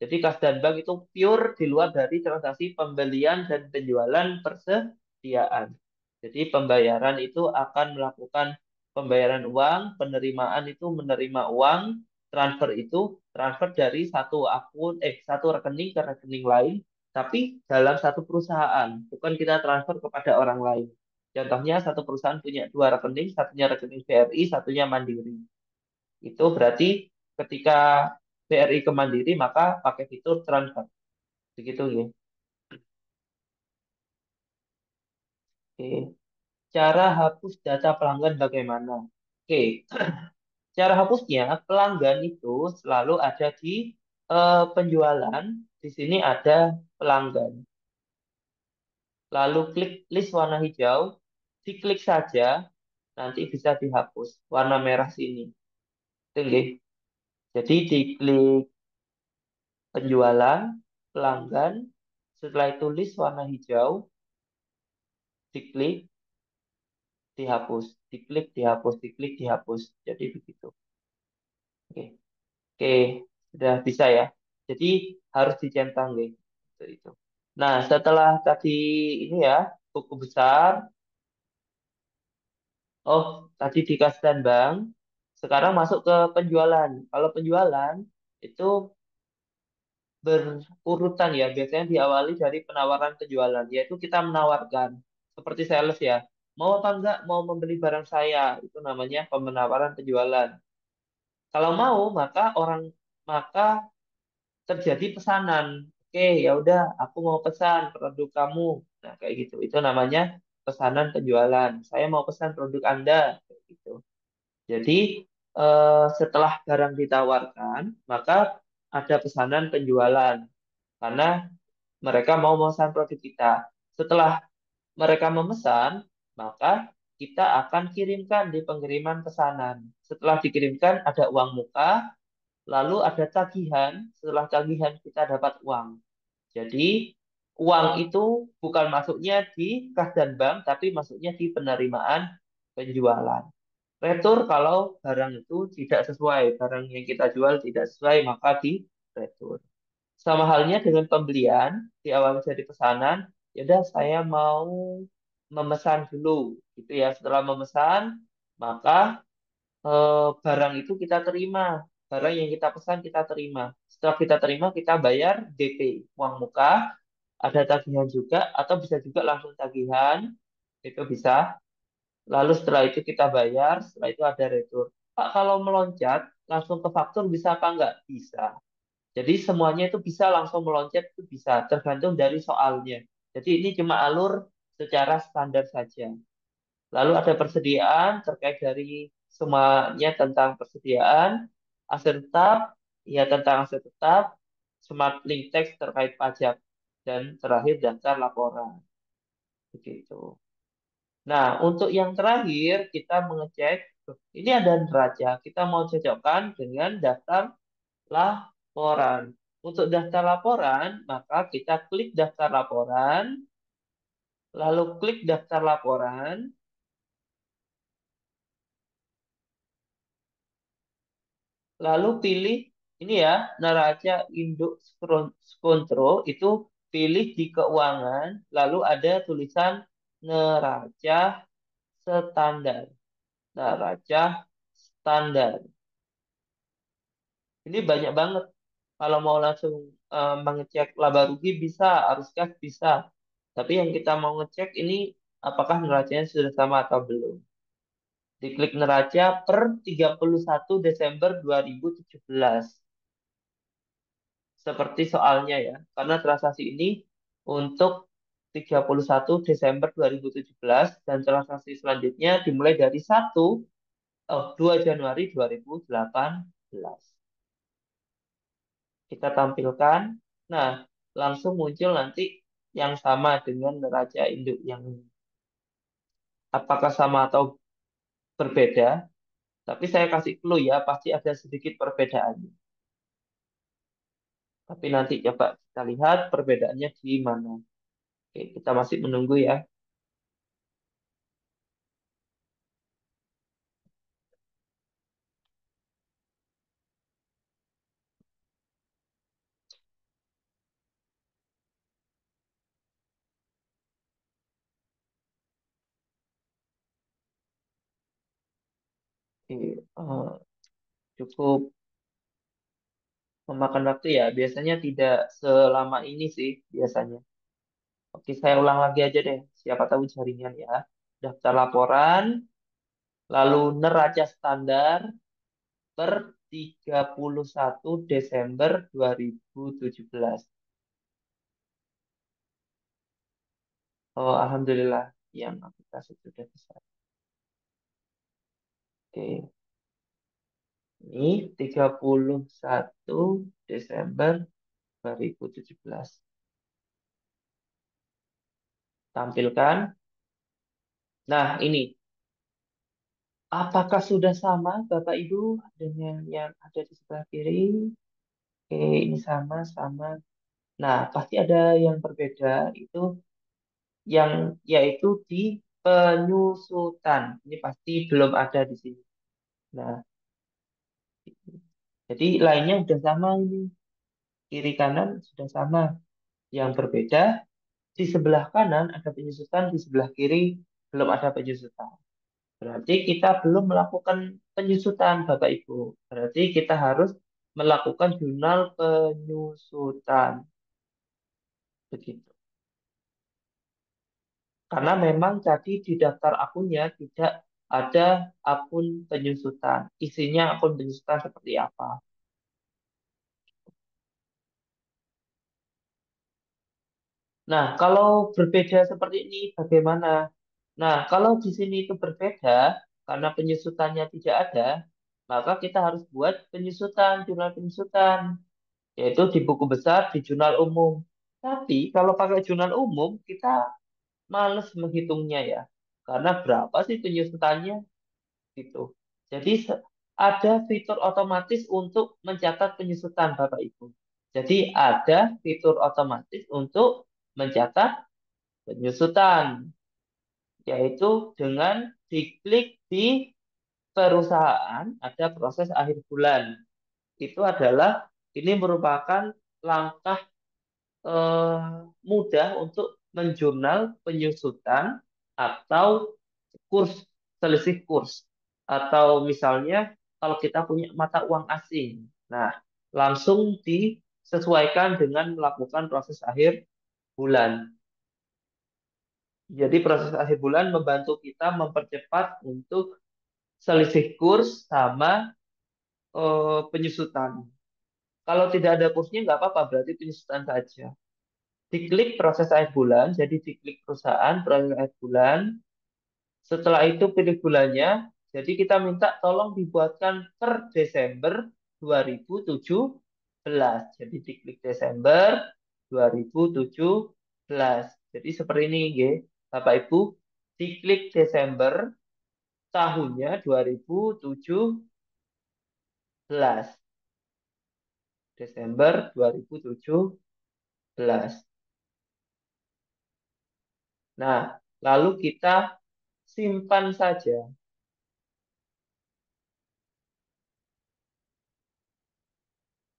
B: Jadi kas dan bank itu pure di luar dari transaksi pembelian dan penjualan persediaan. Jadi pembayaran itu akan melakukan pembayaran uang, penerimaan itu menerima uang, transfer itu transfer dari satu rekening ke rekening lain, tapi dalam satu perusahaan, bukan kita transfer kepada orang lain. Contohnya satu perusahaan punya dua rekening, satunya rekening BRI, satunya Mandiri. Itu berarti ketika BRI ke Mandiri maka pakai fitur transfer. Begitu ya. Oke. cara hapus data pelanggan bagaimana? Oke, cara hapusnya pelanggan itu selalu ada di penjualan. Di sini ada pelanggan. Lalu klik list warna hijau, diklik saja, nanti bisa dihapus. Warna merah sini. Itu nggih. Jadi diklik penjualan, pelanggan, setelah itu list warna hijau, diklik, dihapus, diklik, dihapus, diklik, dihapus. Jadi begitu. Oke, oke, sudah bisa ya. Jadi harus dicentang, guys. Itu. Nah, setelah tadi ini ya, buku besar. Oh, tadi di kas dan bank. Sekarang masuk ke penjualan. Kalau penjualan itu berurutan ya. Biasanya diawali dari penawaran penjualan, yaitu kita menawarkan seperti sales ya. Mau apa enggak mau membeli barang saya? Itu namanya pemenawaran penjualan. Kalau mau, maka terjadi pesanan. Oke, ya udah, aku mau pesan produk kamu. Nah, kayak gitu. Itu namanya pesanan penjualan. Saya mau pesan produk Anda, kayak gitu. Jadi, setelah barang ditawarkan, maka ada pesanan penjualan karena mereka mau memesan produk kita. Setelah mereka memesan, maka kita akan kirimkan di pengiriman pesanan. Setelah dikirimkan, ada uang muka, lalu ada tagihan. Setelah tagihan, kita dapat uang. Jadi, uang itu bukan masuknya di kas dan bank, tapi masuknya di penerimaan penjualan. Retur kalau barang itu tidak sesuai, barang yang kita jual tidak sesuai, maka di retur. Sama halnya dengan pembelian, di awal jadi pesanan, ya udah saya mau memesan dulu, gitu ya. Setelah memesan, maka barang itu kita terima, barang yang kita pesan kita terima. Setelah kita terima, kita bayar DP, uang muka, ada tagihan juga, atau bisa juga langsung tagihan, itu bisa. Lalu setelah itu kita bayar, setelah itu ada retur. Pak, kalau meloncat, langsung ke faktur bisa apa enggak? Bisa. Jadi semuanya itu bisa langsung meloncat, itu bisa, tergantung dari soalnya. Jadi ini cuma alur secara standar saja. Lalu ada persediaan terkait dari semuanya tentang persediaan, aset tetap, ya tentang aset tetap, smart link text terkait pajak, dan terakhir daftar laporan. Begitu. Nah, untuk yang terakhir kita mengecek, ini ada neraca, kita mau cocokkan dengan daftar laporan. Untuk daftar laporan, maka kita klik daftar laporan, lalu klik daftar laporan, lalu pilih ini ya, neraca induk kontro itu pilih di keuangan, lalu ada tulisan neraca standar. Neraca standar. Ini banyak banget. Kalau mau langsung mengecek laba rugi bisa, arus kas bisa. Tapi yang kita mau ngecek ini apakah neracanya sudah sama atau belum. Diklik neraca per 31 Desember 2017. Seperti soalnya ya. Karena transaksi ini untuk 31 Desember 2017 dan transaksi selanjutnya dimulai dari 2 Januari 2018. Kita tampilkan. Nah, langsung muncul nanti yang sama dengan neraca induk yang ini. Apakah sama atau berbeda? Tapi saya kasih clue ya, pasti ada sedikit perbedaannya. Tapi nanti coba kita lihat perbedaannya di mana. Oke, kita masih menunggu ya. Oke, cukup memakan waktu ya. Biasanya tidak selama ini sih biasanya. Oke, saya ulang lagi aja deh. Siapa tahu jaringan ya. Daftar laporan, lalu neraca standar per 31 Desember 2017. Oh, Alhamdulillah. yang aplikasi sudah bisa. Oke, ini 31 Desember 2017. Tampilkan. Nah, ini. Apakah sudah sama Bapak Ibu dengan yang ada di sebelah kiri? Oke, ini sama-sama. Nah, pasti ada yang berbeda itu yang yaitu di penyusutan. Ini pasti belum ada di sini. Nah, jadi lainnya sudah sama ini. Kiri kanan sudah sama. Yang berbeda di sebelah kanan ada penyusutan, di sebelah kiri belum ada penyusutan. Berarti kita belum melakukan penyusutan, Bapak Ibu. Berarti kita harus melakukan jurnal penyusutan. Begitu. Karena memang tadi di daftar akunnya tidak ada akun penyusutan. Isinya akun penyusutan seperti apa. Nah, kalau berbeda seperti ini bagaimana? Nah, kalau di sini itu berbeda karena penyusutannya tidak ada, maka kita harus buat penyusutan, jurnal penyusutan, yaitu di buku besar di jurnal umum. Tapi kalau pakai jurnal umum, kita males menghitungnya ya. Karena berapa sih penyusutannya gitu. Jadi ada fitur otomatis untuk mencatat penyusutan Bapak Ibu. Jadi ada fitur otomatis untuk mencatat penyusutan, yaitu dengan diklik di perusahaan ada proses akhir bulan. Itu adalah ini merupakan langkah eh, mudah untuk menjurnal penyusutan atau kurs, selisih kurs. Atau misalnya kalau kita punya mata uang asing. Nah, langsung disesuaikan dengan melakukan proses akhir bulan. Jadi proses akhir bulan membantu kita mempercepat untuk selisih kurs sama penyusutan. Kalau tidak ada kursnya nggak apa-apa, berarti penyusutan saja. Diklik proses akhir bulan, jadi diklik perusahaan, proses akhir bulan. Setelah itu pilih bulannya, jadi kita minta tolong dibuatkan per Desember 2017. Jadi diklik Desember 2017. Jadi seperti ini, ya. Bapak Ibu, diklik Desember tahunnya 2017. Desember 2017. Nah, lalu kita simpan saja.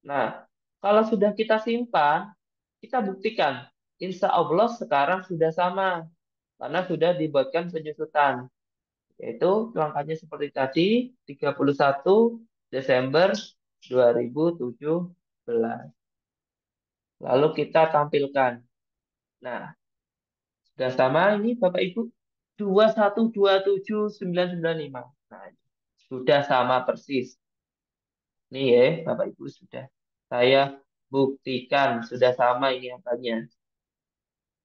B: Nah, kalau sudah kita simpan, kita buktikan. Insya Allah sekarang sudah sama, karena sudah dibuatkan penyusutan. Yaitu langkahnya seperti tadi, 31 Desember 2017. Lalu kita tampilkan. Nah, sudah sama ini Bapak Ibu. 2127995. Nah, sudah sama persis. Nih ya, Bapak Ibu sudah. Saya buktikan sudah sama ini angkanya.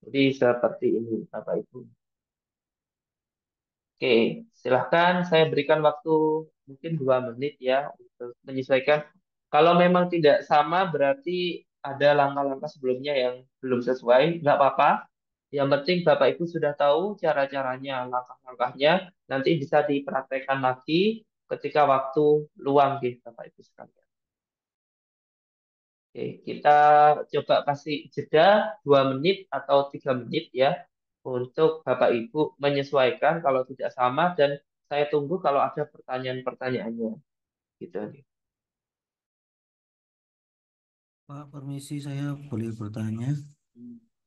B: Jadi seperti ini, Bapak Ibu. Oke, silahkan saya berikan waktu mungkin 2 menit ya untuk menyesuaikan. Kalau memang tidak sama berarti ada langkah-langkah sebelumnya yang belum sesuai, nggak apa-apa. Yang penting Bapak Ibu sudah tahu cara-caranya, langkah-langkahnya. Nanti bisa dipraktekkan lagi ketika waktu luang di Bapak Ibu sekalian. Oke, kita coba kasih jeda 2 menit atau 3 menit ya untuk Bapak Ibu menyesuaikan kalau tidak sama dan saya tunggu kalau ada pertanyaan-pertanyaannya gitu nih.
E: Pak, permisi saya boleh bertanya.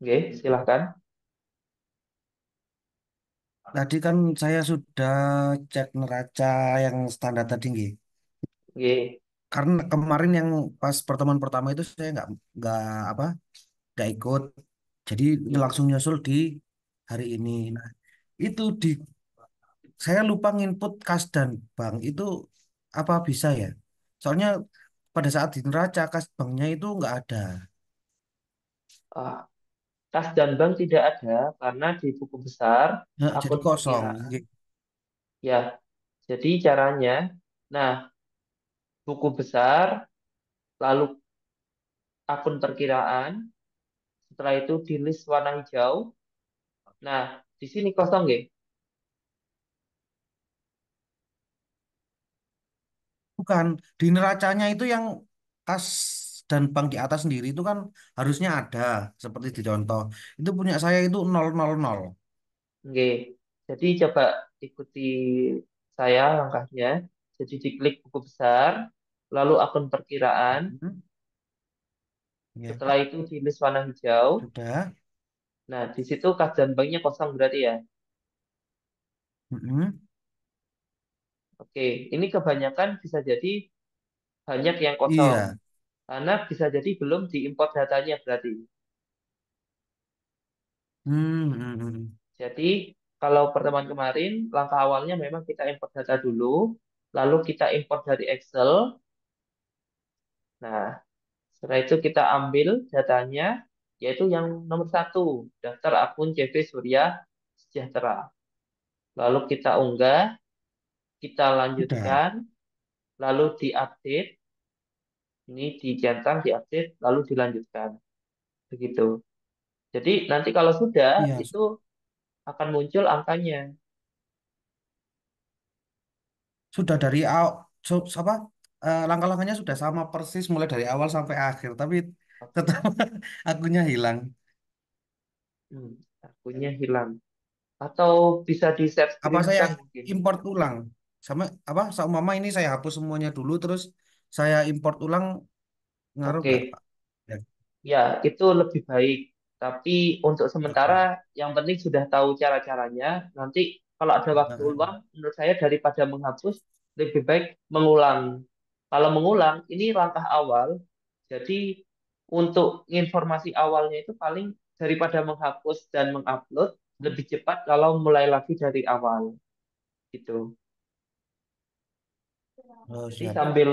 B: Oke, silahkan.
E: Tadi kan saya sudah cek neraca yang standar tadi, nggih.
B: Oke,
E: Karena kemarin yang pas pertemuan pertama itu saya nggak apa nggak ikut. Jadi
B: oke.
E: langsung nyusul di hari ini. Nah, itu saya lupa nginput kas dan bank itu apa bisa ya? Soalnya pada saat di neraca kas banknya itu nggak ada.
B: Ah, Kas dan bank tidak ada karena di buku besar
E: Nah, jadi
B: akun
E: kosong.
B: perkiraan.
E: Nggih.
B: Ya, jadi caranya, nah buku besar, lalu akun perkiraan, setelah itu di list warna hijau. Nah, di sini kosong nggih.
E: Bukan di neracanya itu yang kas dan bank di atas sendiri itu kan harusnya ada seperti di contoh. Itu punya saya itu 000.
B: Nggih. Jadi coba ikuti saya langkahnya. Jadi diklik buku besar, lalu akun perkiraan,
E: Hmm, ya,
B: setelah itu di list warna hijau.
E: sudah.
B: Nah, di situ kas dan banknya kosong berarti ya.
E: Mm-mm.
B: Oke, ini kebanyakan bisa jadi banyak yang kosong.
E: Iya.
B: Karena bisa jadi belum diimport datanya berarti.
E: Hmm.
B: Jadi, kalau pertemuan kemarin, langkah awalnya memang kita import data dulu, lalu kita import dari Excel. Nah, setelah itu kita ambil datanya, yaitu yang nomor satu, daftar akun CV Surya Sejahtera. Lalu kita unggah, kita
E: Sudah.
B: lanjutkan, lalu diupdate, ini dicentang, diupdate, lalu dilanjutkan. Begitu. Jadi nanti kalau sudah,
E: Iya,
B: itu akan muncul angkanya.
E: sudah dari apa langkah-langkahnya sudah sama persis mulai dari awal sampai akhir, tapi
B: Oke.
E: tetap akunnya hilang.
B: Hmm, akunnya hilang. Atau bisa di share
E: Apa saya
B: screenkan mungkin.
E: import ulang? Sama apa? Seumpama ini saya hapus semuanya dulu, terus saya import ulang, ngaruh nggak,
B: Oke,
E: Pak? Ya.
B: ya itu lebih baik. Tapi untuk sementara
E: Heeh.
B: yang penting sudah tahu cara-caranya. Nanti kalau ada waktu
E: Heeh.
B: luang, menurut saya daripada menghapus, lebih baik mengulang. Kalau mengulang, ini langkah awal. Jadi untuk informasi awalnya itu paling daripada menghapus dan mengupload, lebih cepat kalau mulai lagi dari awal gitu.
E: Oh,
B: Jadi
E: siap.
B: sambil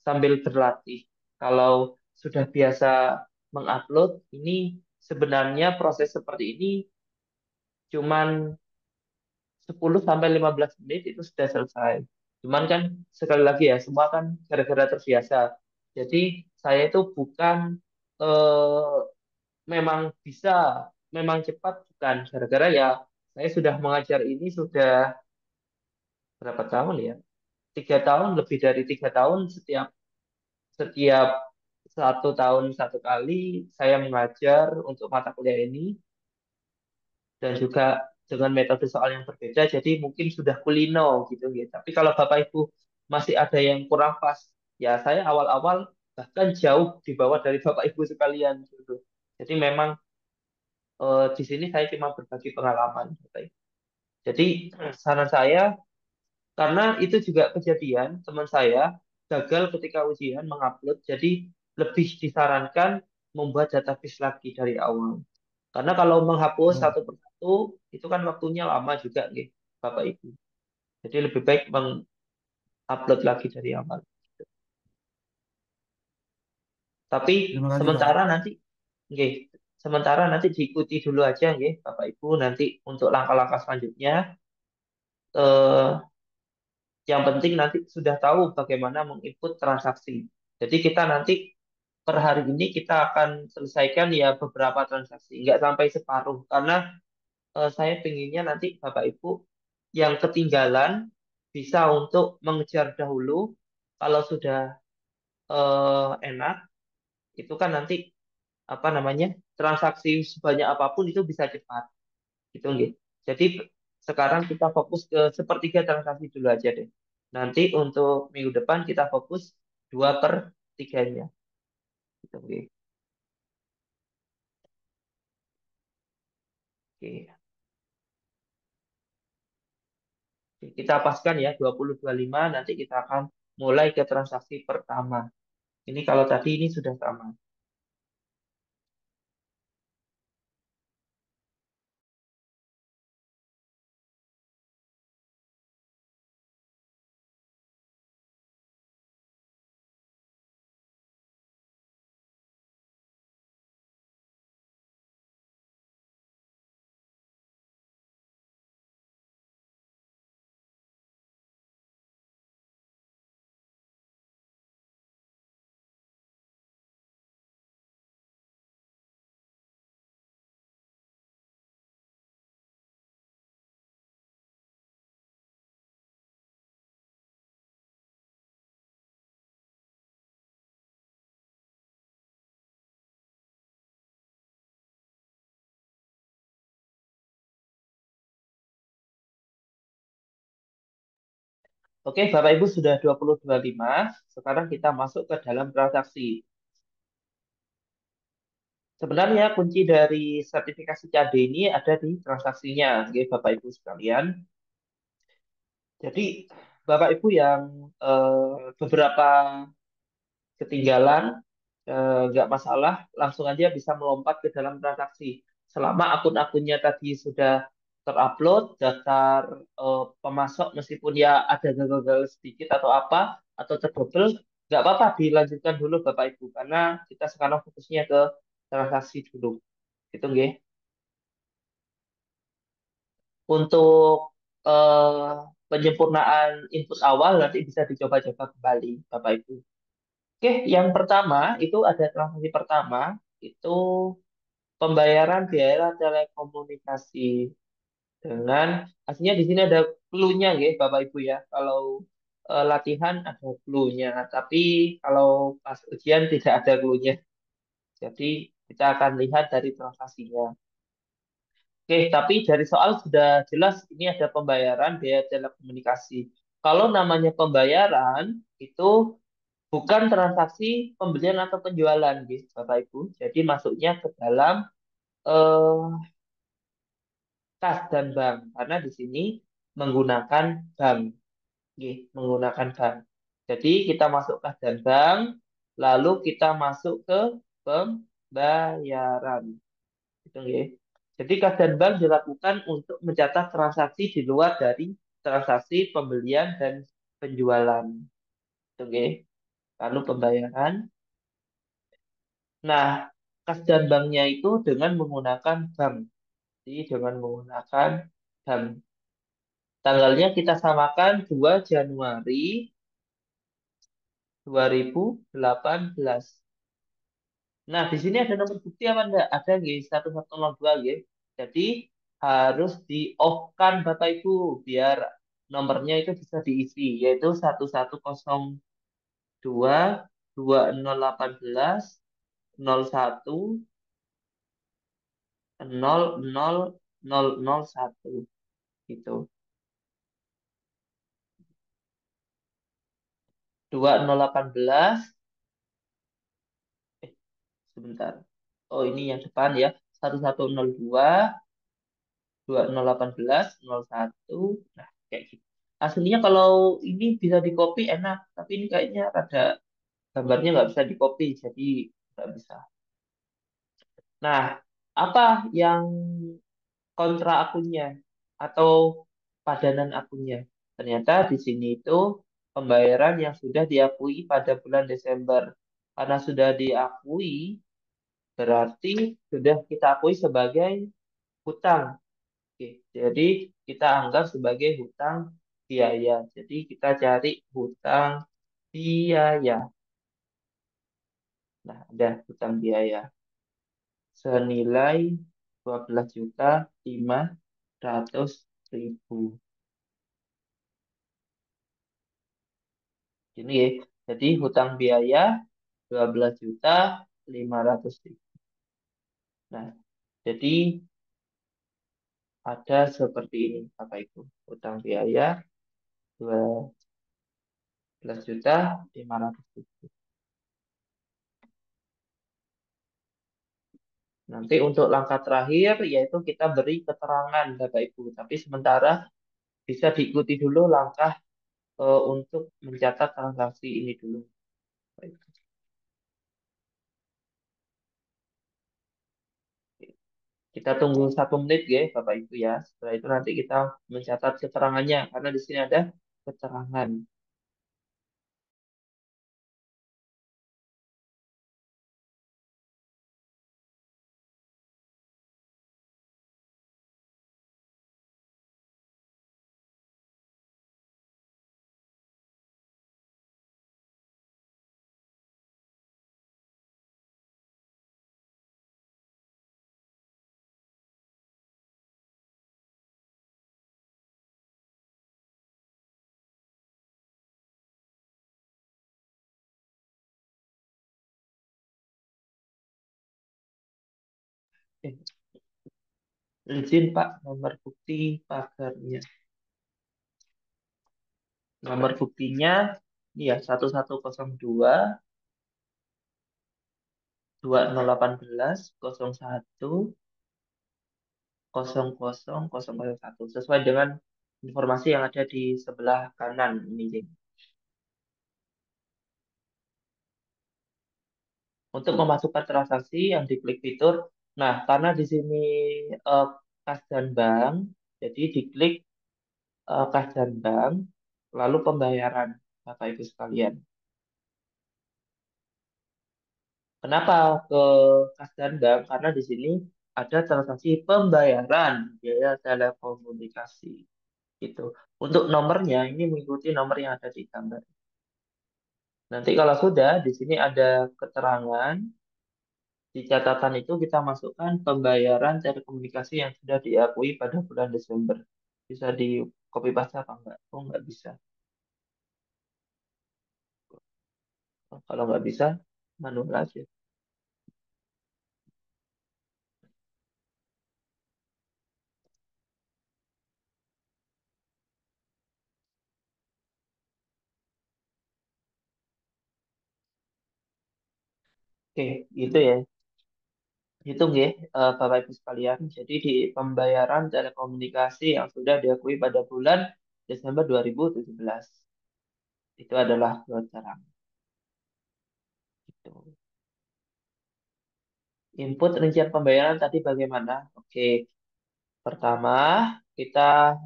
B: sambil berlatih. Kalau sudah biasa mengupload, ini sebenarnya proses seperti ini cuman 10 sampai 15 menit itu sudah selesai. Cuman kan sekali lagi ya, semua kan gara-gara terbiasa. Jadi saya itu bukan eh, memang bisa, memang cepat bukan gara-gara ya saya sudah mengajar ini sudah berapa tahun ya? 3 tahun, lebih dari 3 tahun. Setiap 1 tahun satu kali saya mengajar untuk mata kuliah ini dan juga dengan metode soal yang berbeda, jadi mungkin sudah kulino gitu gitu. Tapi kalau Bapak Ibu masih ada yang kurang pas, ya saya awal-awal bahkan jauh di bawah dari Bapak Ibu sekalian gitu. Jadi memang di sini saya cuma berbagi pengalaman, Bapak Ibu. Jadi saran saya, karena itu juga kejadian teman saya gagal ketika ujian mengupload, jadi lebih disarankan membuat database lagi dari awal. Karena kalau menghapus
E: Oh,
B: satu persatu itu kan waktunya lama juga nih, Bapak Ibu. Jadi lebih baik mengupload lagi dari awal. Tapi
E: terima kasih, Pak.
B: sementara nanti, nggih, sementara nanti diikuti dulu aja nggih, Bapak Ibu, nanti untuk langkah-langkah selanjutnya. Eh, yang penting nanti sudah tahu bagaimana menginput transaksi. Jadi kita nanti per hari ini kita akan selesaikan ya beberapa transaksi, nggak sampai separuh. Karena saya pinginnya nanti Bapak Ibu yang ketinggalan bisa untuk mengejar dahulu. Kalau sudah enak, itu kan nanti apa namanya transaksi sebanyak apapun itu bisa cepat, gitu nggih. Jadi sekarang kita fokus ke sepertiga transaksi dulu aja deh. Nanti untuk minggu depan kita fokus 2/3-nya, gitu nggih. Oke. Kita paskan ya 20-25, nanti kita akan mulai ke transaksi pertama. Ini kalau tadi ini sudah sama. Oke, Bapak Ibu sudah 2025. Sekarang kita masuk ke dalam transaksi. Sebenarnya kunci dari sertifikasi CAD ini ada di transaksinya, oke, Bapak Ibu sekalian. Jadi Bapak Ibu yang beberapa ketinggalan, nggak masalah, langsung aja bisa melompat ke dalam transaksi. Selama akun-akunnya tadi sudah terupload, daftar pemasok meskipun ya ada gagal-gagal sedikit atau apa, atau terdouble, nggak apa-apa dilanjutkan dulu Bapak Ibu, karena kita sekarang fokusnya ke transaksi dulu. Gitu nggih. Untuk eh, penyempurnaan input awal nanti bisa dicoba-coba kembali Bapak Ibu. Oke, yang pertama itu ada transaksi pertama itu pembayaran biaya telekomunikasi dengan aslinya di sini ada clue-nya ya Bapak Ibu ya. Kalau latihan ada clue-nya, tapi kalau pas ujian tidak ada clue-nya. Jadi kita akan lihat dari transaksinya. Oke, tapi dari soal sudah jelas ini ada pembayaran biaya telekomunikasi. Kalau namanya pembayaran itu bukan transaksi pembelian atau penjualan, gitu, Bapak Ibu. Jadi masuknya ke dalam eh, kas dan bank karena di sini menggunakan bank, gitu, menggunakan bank. Jadi kita masuk kas dan bank, lalu kita masuk ke pembayaran. Gitu, gitu. Jadi kas dan bank dilakukan untuk mencatat transaksi di luar dari transaksi pembelian dan penjualan. Gitu, gitu. Lalu pembayaran. Nah, kas dan banknya itu dengan menggunakan bank. Jadi dengan menggunakan bank. Tanggalnya kita samakan 2 Januari 2018. Nah, di sini ada nomor bukti apa enggak? Ada nggih 1102 nggih. Jadi harus di off-kan Bapak Ibu biar nomornya itu bisa diisi yaitu 1102 2018 01 00001 gitu. 2018 sebentar. Oh, ini yang depan ya. 1102 2018 01. Nah, kayak gitu. Aslinya kalau ini bisa di copy enak, tapi ini kayaknya ada gambarnya nggak bisa di copy, jadi nggak bisa. Nah, apa yang kontra akunnya atau padanan akunnya? Ternyata di sini itu pembayaran yang sudah diakui pada bulan Desember. Karena sudah diakui, berarti sudah kita akui sebagai hutang. Oke, jadi kita anggap sebagai hutang biaya. Jadi kita cari hutang biaya. Nah, ada hutang biaya senilai 12.500.000. Ini ya. Jadi hutang biaya 12.500.000. Nah, jadi ada seperti ini Bapak Ibu. Hutang biaya 12.500.000. Nanti untuk langkah terakhir yaitu kita beri keterangan Bapak Ibu. Tapi sementara bisa diikuti dulu langkah untuk mencatat transaksi ini dulu. Baik. Kita tunggu 1 menit ya Bapak Ibu ya. Setelah itu nanti kita mencatat keterangannya karena di sini ada keterangan. Eh, izin Pak, nomor bukti pagarnya. Nomor buktinya ini ya 1102 2018 01 00 001 sesuai dengan informasi yang ada di sebelah kanan ini, Jeng. Untuk memasukkan transaksi yang diklik fitur, nah karena di sini eh, kas dan bank, jadi diklik kas dan bank, lalu pembayaran, Bapak Ibu sekalian. Kenapa ke kas dan bank? Karena di sini ada transaksi pembayaran biaya telekomunikasi. Gitu. Untuk nomornya ini mengikuti nomor yang ada di gambar. Nanti kalau sudah di sini ada keterangan di catatan itu kita masukkan pembayaran telekomunikasi yang sudah diakui pada bulan Desember. Bisa di copy paste apa enggak? Oh, enggak bisa. Kalau nggak bisa, manual aja. Oke, gitu ya. Hitung ya, Bapak Ibu sekalian. Jadi di pembayaran telekomunikasi yang sudah diakui pada bulan Desember 2017. Itu adalah dua cara. Gitu. Input rincian pembayaran tadi bagaimana? Oke, pertama kita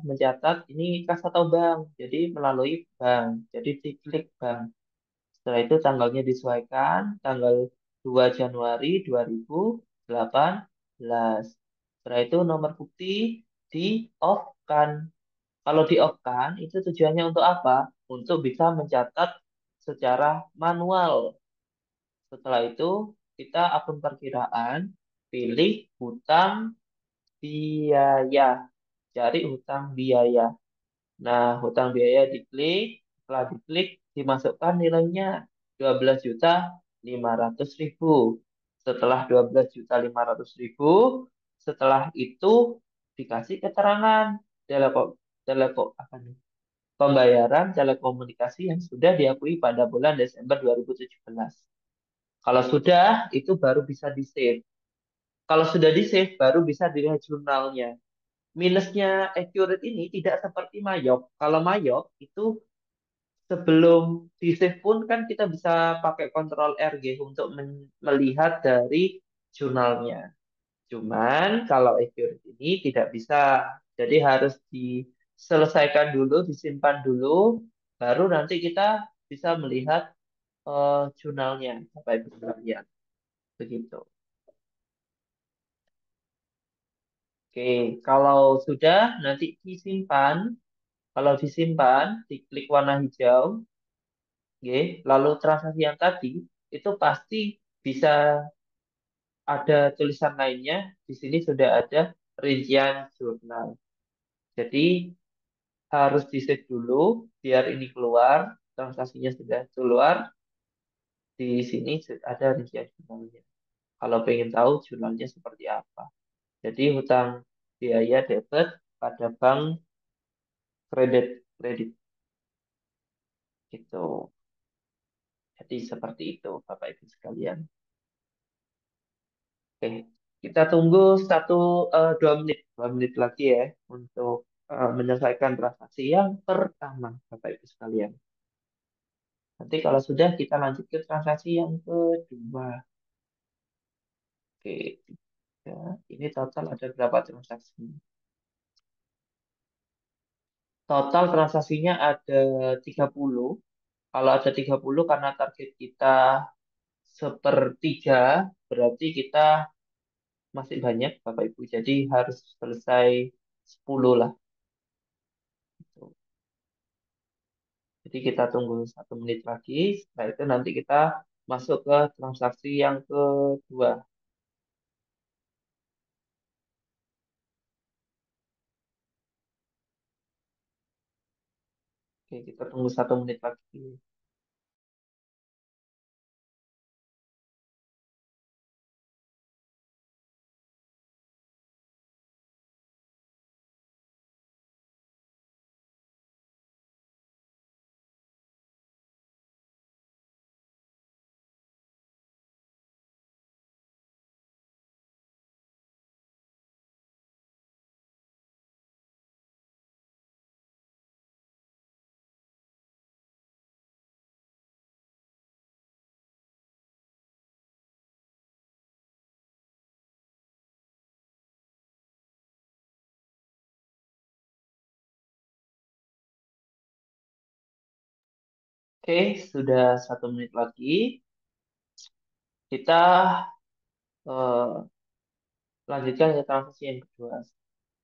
B: mencatat ini kas atau bank. Jadi melalui bank. Jadi diklik bank. Setelah itu tanggalnya disesuaikan, tanggal 2 Januari 2018. Setelah itu nomor bukti di-off-kan. Kalau di-off-kan, itu tujuannya untuk apa? Untuk bisa mencatat secara manual. Setelah itu, kita akun perkiraan, pilih hutang biaya. Cari hutang biaya. Nah, hutang biaya diklik, setelah diklik dimasukkan nilainya 12.500.000. Setelah 12.500.000, setelah itu dikasih keterangan teleko teleko apa nih? Pembayaran telekomunikasi yang sudah diakui pada bulan Desember 2017. Kalau sudah, itu baru bisa di-save. Kalau sudah di-save, baru bisa dilihat jurnalnya. Minusnya Accurate ini tidak seperti Mayok. Kalau Mayok itu sebelum di save pun kan kita bisa pakai kontrol R gitu untuk melihat dari jurnalnya. Cuman kalau Accurate ini tidak bisa. Jadi harus diselesaikan dulu, disimpan dulu, baru nanti kita bisa melihat jurnalnya, Bapak Ibu sekalian. Begitu. Oke, kalau sudah nanti disimpan. Kalau disimpan, diklik warna hijau, oke, lalu transaksi yang tadi itu pasti bisa ada tulisan lainnya. Di sini sudah ada rincian jurnal. Jadi harus di-save dulu biar ini keluar, transaksinya sudah keluar. Di sini ada rincian jurnalnya. Kalau pengen tahu jurnalnya seperti apa. Jadi hutang biaya debit pada bank kredit gitu. Jadi seperti itu Bapak Ibu sekalian. Oke, kita tunggu 2 menit lagi ya untuk menyelesaikan transaksi yang pertama, Bapak Ibu sekalian. Nanti kalau sudah kita lanjut ke transaksi yang kedua. Oke, tiga. Ini total ada berapa transaksi? Total transaksinya ada 30. Kalau ada 30 karena target kita sepertiga, berarti kita masih banyak Bapak Ibu. Jadi harus selesai 10 lah. Jadi kita tunggu 1 menit lagi. Setelah itu nanti kita masuk ke transaksi yang kedua. Oke, kita tunggu 1 menit lagi. Oke, sudah 1 menit lagi. Kita eh, lanjutkan ke transaksi yang kedua.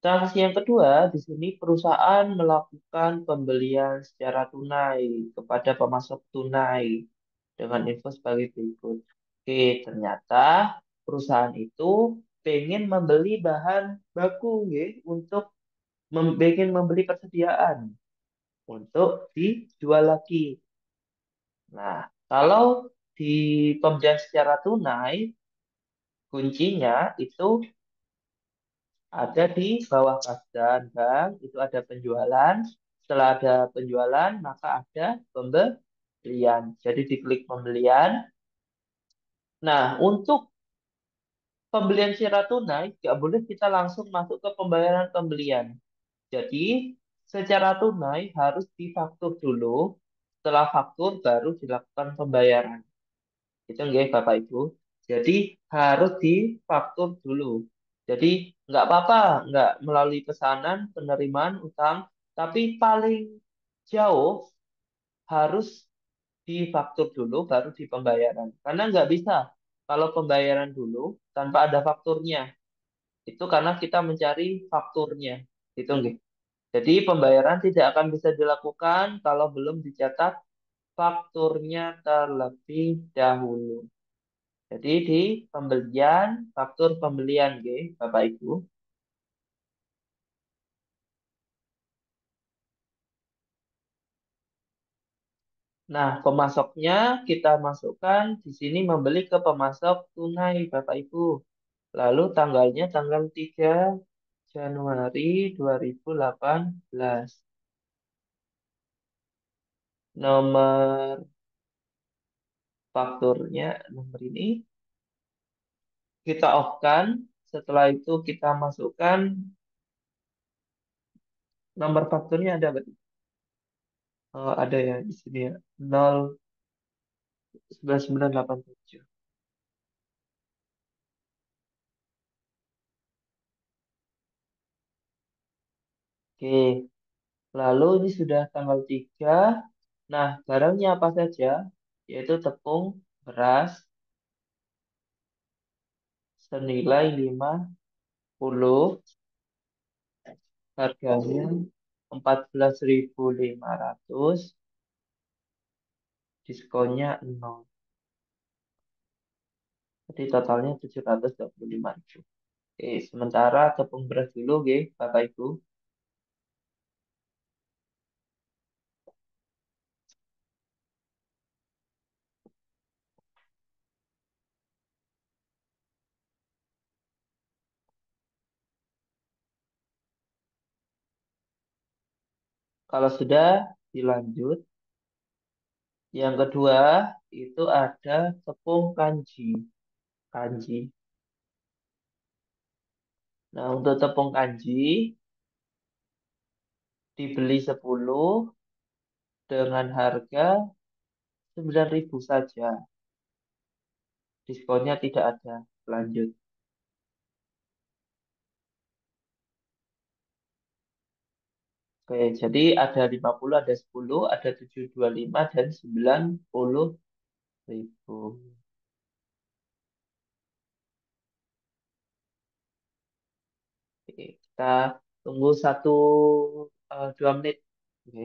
B: Transaksi yang kedua, di sini perusahaan melakukan pembelian secara tunai kepada pemasok tunai dengan info sebagai berikut. Oke, ternyata perusahaan itu pengen membeli bahan baku, ya, untuk pengen membeli persediaan untuk dijual lagi. Nah, kalau di pembelian secara tunai, kuncinya itu ada di bawah kas dan bank, itu ada penjualan. Setelah ada penjualan, maka ada pembelian. Jadi diklik pembelian. Nah, untuk pembelian secara tunai, nggak boleh kita langsung masuk ke pembayaran pembelian. Jadi, secara tunai harus difaktur dulu. Setelah faktur, baru dilakukan pembayaran. Itu enggak Bapak Ibu. Jadi harus difaktur dulu. Jadi nggak apa-apa, nggak melalui pesanan, penerimaan utang, tapi paling jauh harus difaktur dulu baru di pembayaran. Karena nggak bisa kalau pembayaran dulu tanpa ada fakturnya. Itu karena kita mencari fakturnya. Itu enggak. Jadi pembayaran tidak akan bisa dilakukan kalau belum dicatat fakturnya terlebih dahulu. Jadi di pembelian, faktur pembelian, Bapak Ibu. Nah, pemasoknya kita masukkan di sini membeli ke pemasok tunai, Bapak Ibu. Lalu tanggalnya tanggal 3 Januari 2018. Nomor fakturnya, nomor ini kita off-kan. Setelah itu kita masukkan nomor fakturnya ada berarti. Oh, ada ya di sini ya. 09987. Oke, lalu ini sudah tanggal 3. Nah, barangnya apa saja? Yaitu tepung beras senilai 50, harganya 14.500, diskonnya 0. Jadi totalnya 725.000. Oke, sementara tepung beras dulu, Bapak Ibu. Kalau sudah dilanjut, yang kedua itu ada tepung kanji. Kanji. Nah, untuk tepung kanji dibeli 10 dengan harga 9.000 saja. Diskonnya tidak ada. Lanjut. Oke, jadi ada 50, ada 10, ada 725 dan 90.000. Oke, kita tunggu 2 menit. Oke.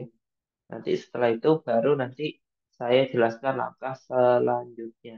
B: Nanti setelah itu baru nanti saya jelaskan langkah selanjutnya.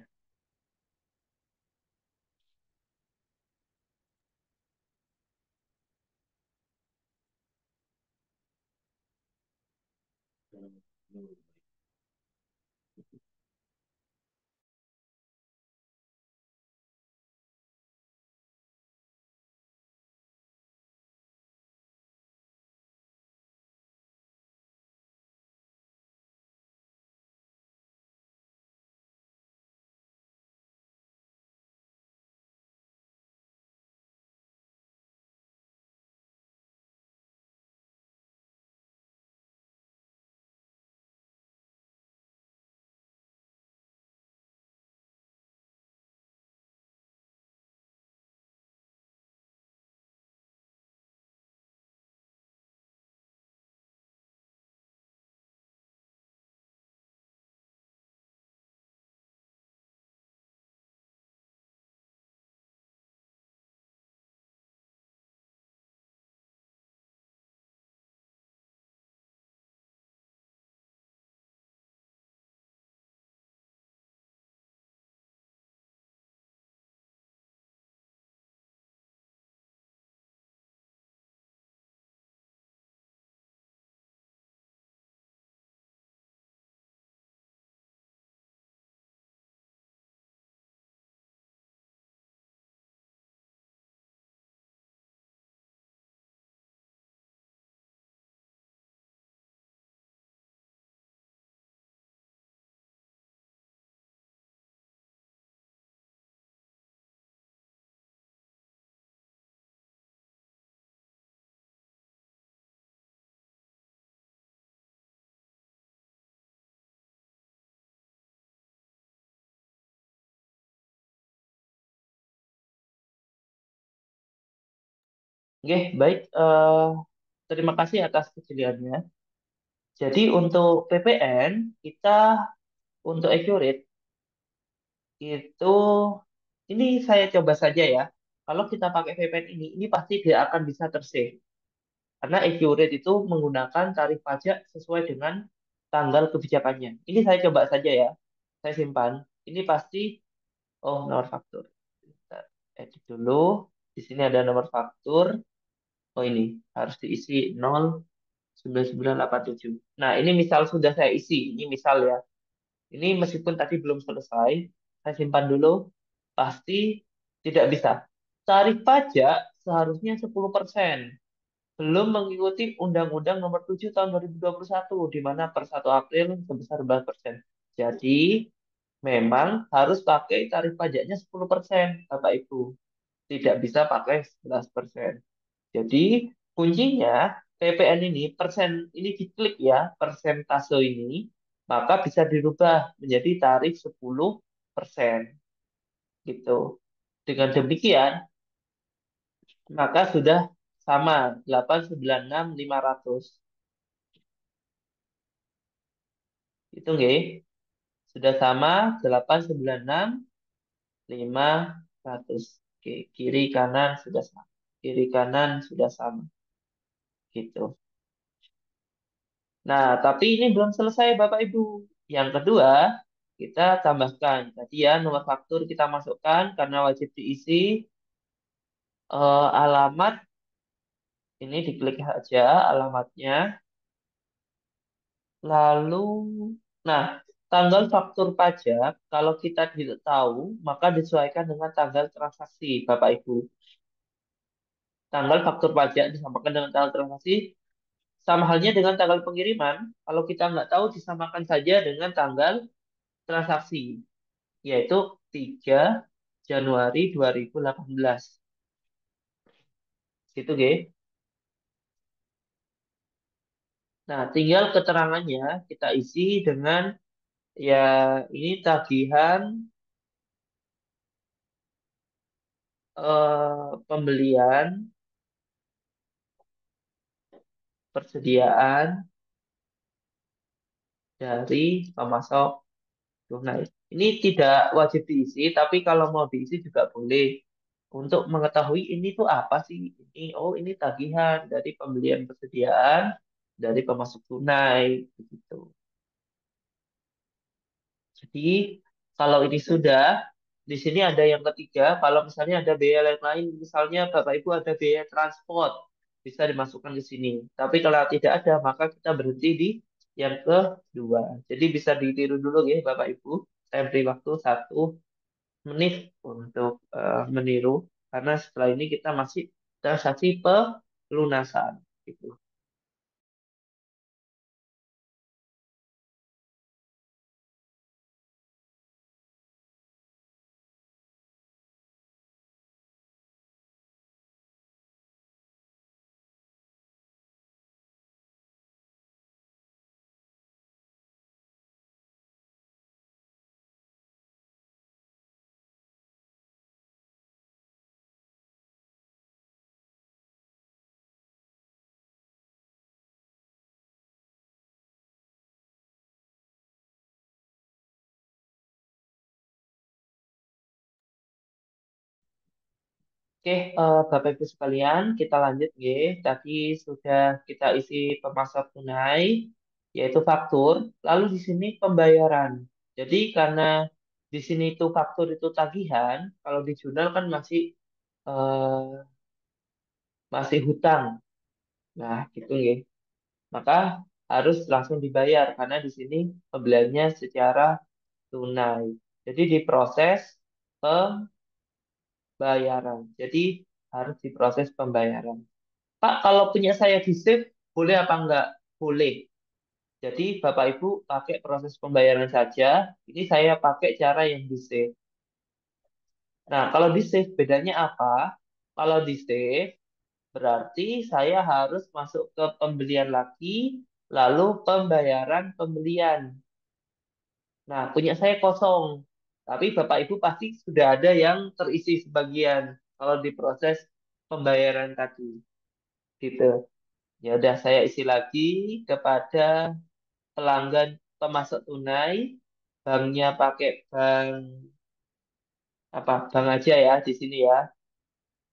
B: Oke, baik. Terima kasih atas kejeliannya. Jadi untuk PPN, kita untuk accurate itu, ini saya coba saja ya. Kalau kita pakai VPN ini pasti dia akan bisa tersave. Karena accurate itu menggunakan tarif pajak sesuai dengan tanggal kebijakannya. Ini saya coba saja ya. Saya simpan. Ini pasti, oh nomor faktur. Kita edit dulu. Di sini ada nomor faktur. Oh ini harus diisi 09987. Nah ini misal sudah saya isi. Ini misal ya. Ini meskipun tadi belum selesai, saya simpan dulu, pasti tidak bisa. Tarif pajak seharusnya 10%, belum mengikuti Undang-Undang Nomor 7 Tahun 2021, di mana per 1 April sebesar 12%. Jadi, memang harus pakai tarif pajaknya 10%, Bapak Ibu. Tidak bisa pakai 11%. Jadi, kuncinya PPN ini, persen ini diklik ya, persentase ini, maka bisa dirubah menjadi tarif 10%. Gitu. Dengan demikian, maka sudah sama 896.500. Itu nggih. Sudah sama 896.500. Oke, kiri kanan sudah sama. Kiri kanan sudah sama. Gitu. Nah, tapi ini belum selesai Bapak Ibu. Yang kedua, kita tambahkan. Tadi ya, nomor faktur kita masukkan karena wajib diisi. Alamat, ini diklik saja alamatnya. Lalu, nah, tanggal faktur pajak, kalau kita tidak tahu, maka disesuaikan dengan tanggal transaksi, Bapak Ibu. Tanggal faktur pajak disamakan dengan tanggal transaksi, sama halnya dengan tanggal pengiriman. Kalau kita nggak tahu, disamakan saja dengan tanggal transaksi, yaitu 3 Januari 2018. Gitu, G. Nah, tinggal keterangannya kita isi dengan, ya, ini tagihan pembelian, persediaan dari pemasok tunai. Ini tidak wajib diisi, tapi kalau mau diisi juga boleh. Untuk mengetahui ini tuh apa sih? Oh, ini tagihan dari pembelian persediaan dari pemasok tunai, begitu. Jadi, kalau ini sudah, di sini ada yang ketiga, kalau misalnya ada biaya lain-lain, misalnya Bapak Ibu ada biaya transport, bisa dimasukkan ke sini. Tapi kalau tidak ada, maka kita berhenti di yang kedua. Jadi bisa ditiru dulu ya Bapak Ibu. Saya beri waktu 1 menit untuk meniru, karena setelah ini kita masih transaksi pelunasan. Gitu. Oke, Bapak Ibu sekalian, kita lanjut ya. Tadi sudah kita isi pemasok tunai, yaitu faktur. Lalu di sini pembayaran. Jadi karena di sini itu faktur itu tagihan, kalau di jurnal kan masih hutang. Nah, gitu ya. Maka harus langsung dibayar karena di sini pembeliannya secara tunai. Jadi diproses pembayaran. Jadi harus diproses pembayaran. Pak, kalau punya saya di save, boleh apa enggak? Boleh. Jadi Bapak Ibu pakai proses pembayaran saja. Ini saya pakai cara yang di save. Nah, kalau di save bedanya apa? Kalau di save berarti saya harus masuk ke pembelian lagi, lalu pembayaran pembelian. Nah, punya saya kosong. Tapi Bapak Ibu pasti sudah ada yang terisi sebagian kalau diproses pembayaran tadi. gitu. Ya udah saya isi lagi kepada pelanggan pemasok tunai, banknya pakai bank apa? Bank aja ya di sini ya.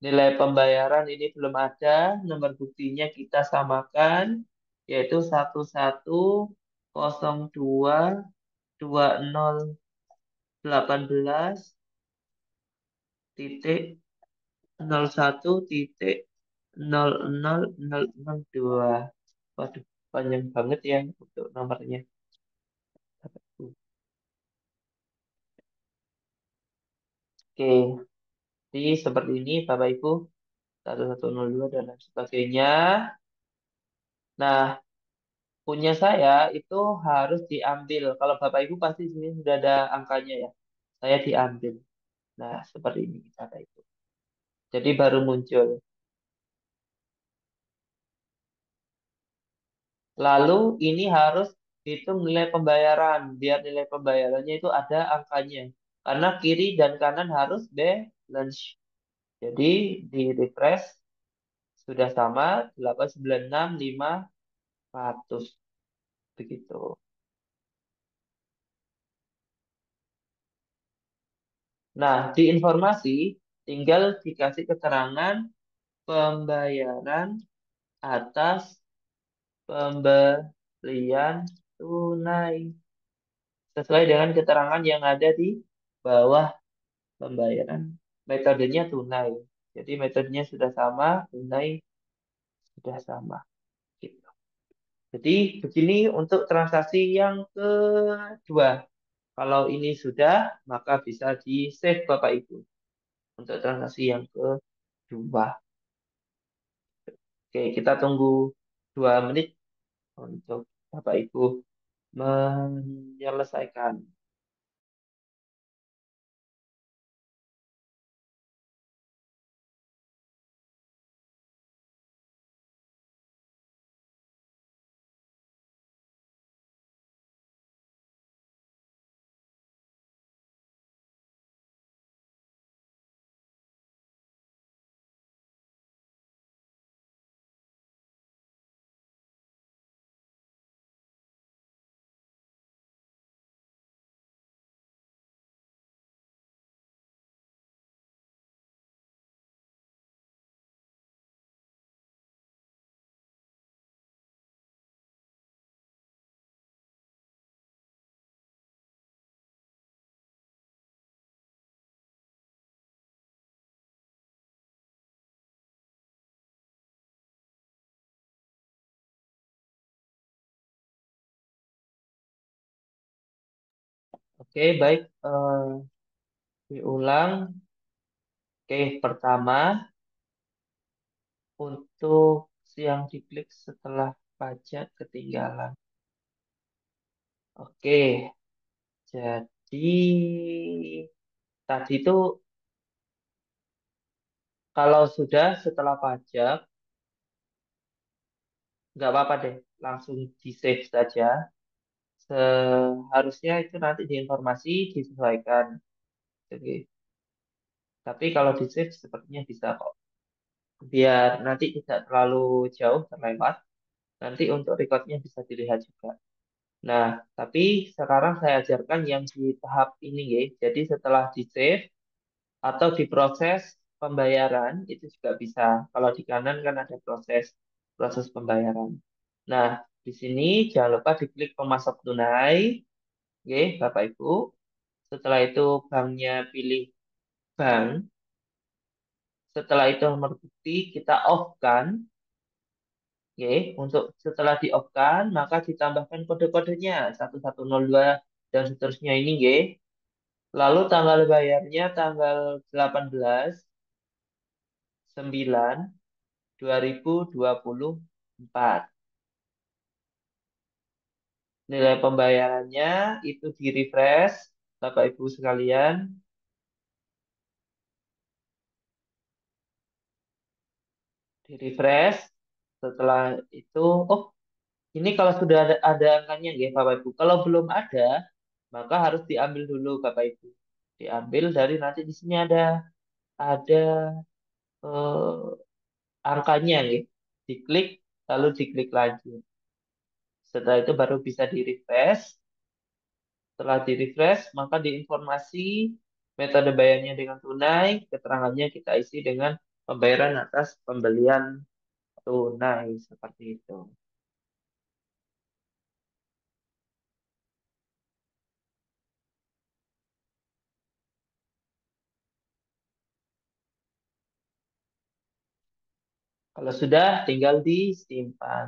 B: Nilai pembayaran ini belum ada, nomor buktinya kita samakan, yaitu 11.02.2018 titik 01.000002. Waduh, panjang banget ya untuk nomornya. Oke, jadi seperti ini Bapak Ibu, 1102 dan lain sebagainya. Nah, punya saya itu harus diambil. Kalau Bapak Ibu pasti di sini sudah ada angkanya ya. Saya diambil. Nah, seperti ini Bapak Ibu. Jadi baru muncul. Lalu ini harus hitung nilai pembayaran. Biar nilai pembayarannya itu ada angkanya. Karena kiri dan kanan harus balance. Jadi di refresh sudah sama 896.500 begitu. Nah, di informasi tinggal dikasih keterangan pembayaran atas pembelian tunai sesuai dengan keterangan yang ada di bawah pembayaran. Metodenya tunai. Jadi metodenya sudah sama, tunai sudah sama. Gitu. Jadi begini untuk transaksi yang kedua. Kalau ini sudah, maka bisa di-save Bapak Ibu untuk transaksi yang kedua. Oke, kita tunggu 2 menit untuk Bapak Ibu menyelesaikan. Oke, baik. Diulang. Oke, pertama untuk yang diklik setelah pajak ketinggalan. Oke, jadi tadi itu kalau sudah setelah pajak, nggak apa-apa deh, langsung di-save saja. Seharusnya itu nanti di informasi disesuaikan. Oke. Tapi kalau di-save sepertinya bisa kok. Biar nanti tidak terlalu jauh terlewat. Nanti untuk recordnya bisa dilihat juga. Nah, tapi sekarang saya ajarkan yang di tahap ini ya. Jadi setelah di-save atau diproses pembayaran itu juga bisa. Kalau di kanan kan ada proses proses pembayaran. Nah, di sini jangan lupa diklik pemasok tunai, oke, Bapak Ibu. Setelah itu banknya pilih bank. Setelah itu nomor bukti kita off-kan, oke. Untuk setelah di-off-kan maka ditambahkan kode-kodenya 1102 dan seterusnya ini, oke. Lalu tanggal bayarnya tanggal 18/9/2024. Nilai pembayarannya itu di-refresh, Bapak Ibu sekalian. Di-refresh. Setelah itu, oh, ini kalau sudah ada angkanya ya Bapak Ibu. Kalau belum ada, maka harus diambil dulu Bapak Ibu. Diambil dari nanti di sini ada eh, angkanya ya. diklik, lalu diklik lanjut. Setelah itu baru bisa di-refresh. Setelah di-refresh, maka di informasi metode bayarnya dengan tunai, keterangannya kita isi dengan pembayaran atas pembelian tunai seperti itu. Kalau sudah, tinggal disimpan.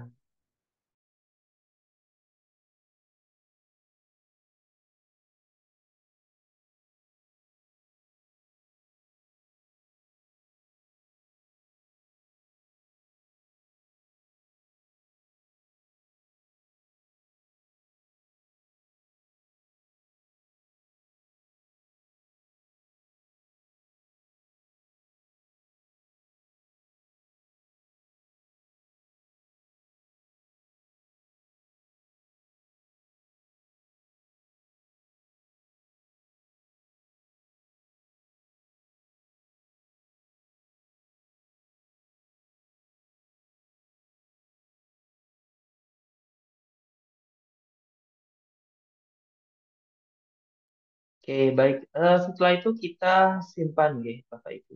B: Oke, baik. Setelah itu kita simpan, nggih, Bapak Ibu.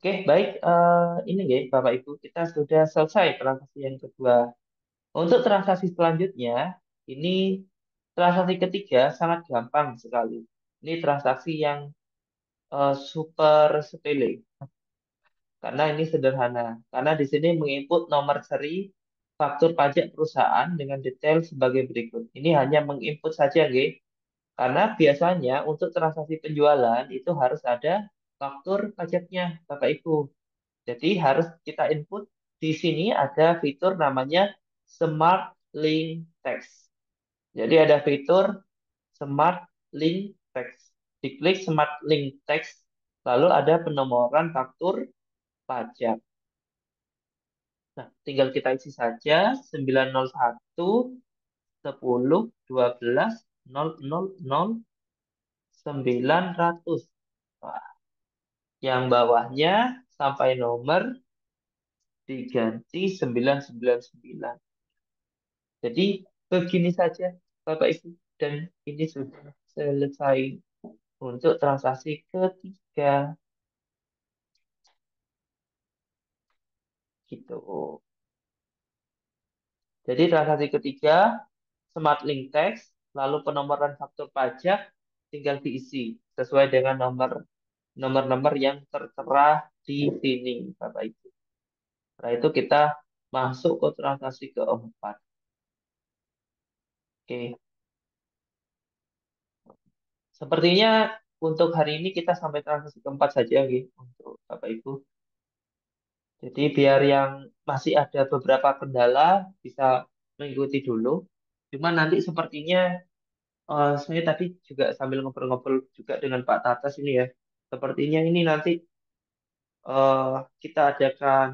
B: Oke, baik. Ini nggih, Bapak Ibu, kita sudah selesai transaksi yang kedua. Untuk transaksi selanjutnya, ini transaksi ketiga sangat gampang sekali. Ini transaksi yang super sepele, karena ini sederhana. Karena di sini menginput nomor seri faktur pajak perusahaan dengan detail sebagai berikut. Ini hanya menginput saja, nggih. Karena biasanya untuk transaksi penjualan itu harus ada faktur pajaknya, Bapak Ibu. Jadi harus kita input. Di sini ada fitur namanya Smart Link Text. Jadi ada fitur Smart Link Text. Diklik Smart Link Text, lalu ada penomoran faktur pajak. Nah, tinggal kita isi saja 901 10 12 000 900. Wah, yang bawahnya sampai nomor diganti 999. Jadi begini saja Bapak Ibu, dan ini sudah selesai untuk transaksi ketiga gitu. Jadi transaksi ketiga Smart Link Text, lalu penomoran faktur pajak tinggal diisi sesuai dengan nomor-nomor yang tertera di sini Bapak Ibu. Setelah itu kita masuk ke transaksi keempat. Oke. Sepertinya untuk hari ini kita sampai transaksi keempat saja gitu untuk Bapak Ibu. Jadi biar yang masih ada beberapa kendala bisa mengikuti dulu. Cuma nanti sepertinya saya tadi juga sambil ngobrol-ngobrol juga dengan Pak Tatas ini ya. Sepertinya ini nanti eh, kita adakan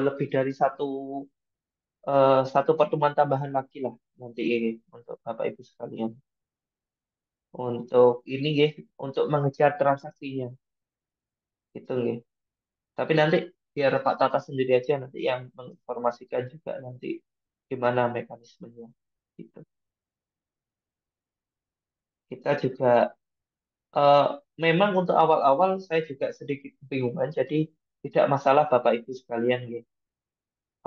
B: lebih dari satu pertemuan tambahan lagi lah nanti ini untuk Bapak Ibu sekalian. Untuk ini ya, untuk mengejar transaksinya gitu ya. Tapi nanti biar Pak Tata sendiri aja nanti yang menginformasikan juga nanti gimana mekanismenya. Gitu. Kita juga eh, memang untuk awal-awal saya juga sedikit kebingungan, jadi tidak masalah Bapak Ibu sekalian gitu.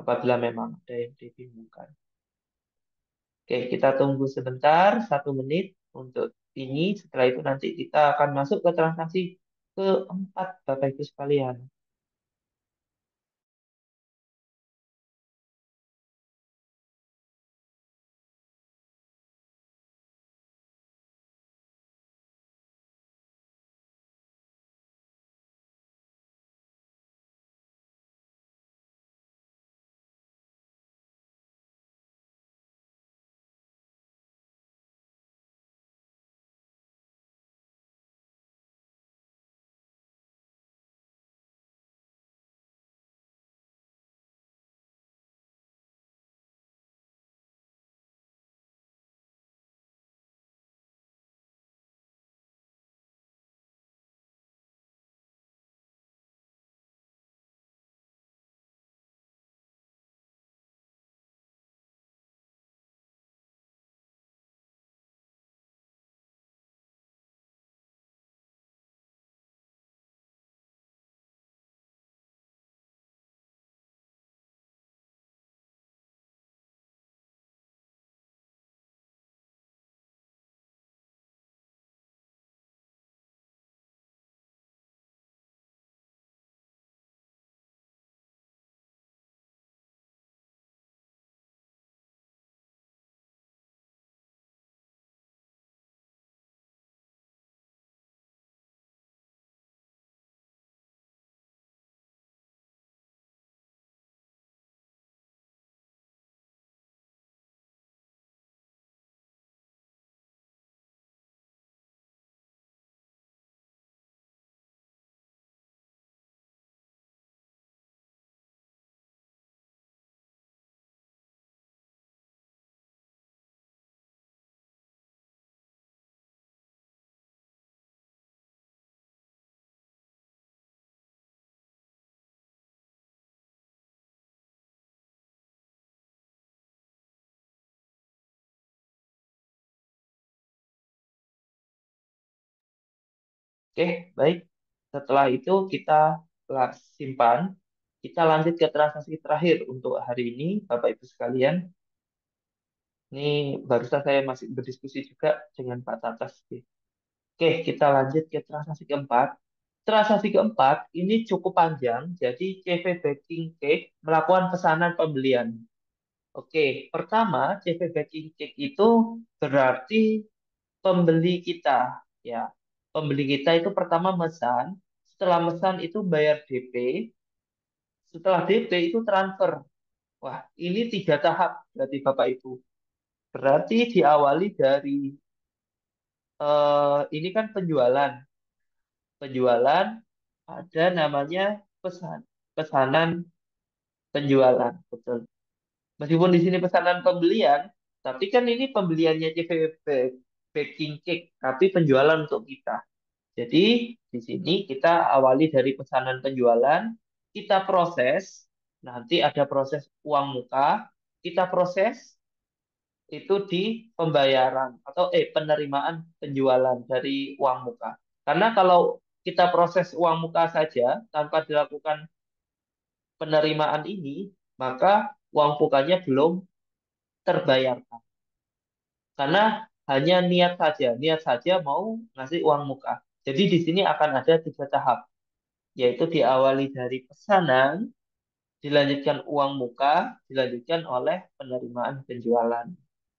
B: Apabila memang ada yang dibingungkan. Oke, kita tunggu sebentar, 1 menit untuk ini. Setelah itu nanti kita akan masuk ke transaksi keempat, Bapak Ibu sekalian. Oke, baik. Setelah itu kita simpan. Kita lanjut ke transaksi terakhir untuk hari ini, Bapak Ibu sekalian. Ini barusan saya masih berdiskusi juga dengan Pak Tatas. Oke, kita lanjut ke transaksi keempat. Transaksi keempat ini cukup panjang, jadi CV Baking Cake melakukan pesanan pembelian. Oke, pertama CV Baking Cake itu berarti pembeli kita, ya. Pembeli kita itu pertama mesan, setelah mesan itu bayar DP, setelah DP itu transfer. Wah, ini 3 tahap berarti Bapak Ibu. Berarti diawali dari ini kan penjualan. Penjualan ada namanya pesanan penjualan, betul. Meskipun di sini pesanan pembelian, tapi kan ini pembeliannya CV Baking Cake, tapi penjualan untuk kita. Jadi di sini kita awali dari pesanan penjualan, kita proses, nanti ada proses uang muka, kita proses itu di pembayaran atau penerimaan penjualan dari uang muka. Karena kalau kita proses uang muka saja tanpa dilakukan penerimaan ini, maka uang mukanya belum terbayarkan. Karena hanya niat saja mau ngasih uang muka. Jadi di sini akan ada 3 tahap, yaitu diawali dari pesanan, dilanjutkan uang muka, dilanjutkan oleh penerimaan penjualan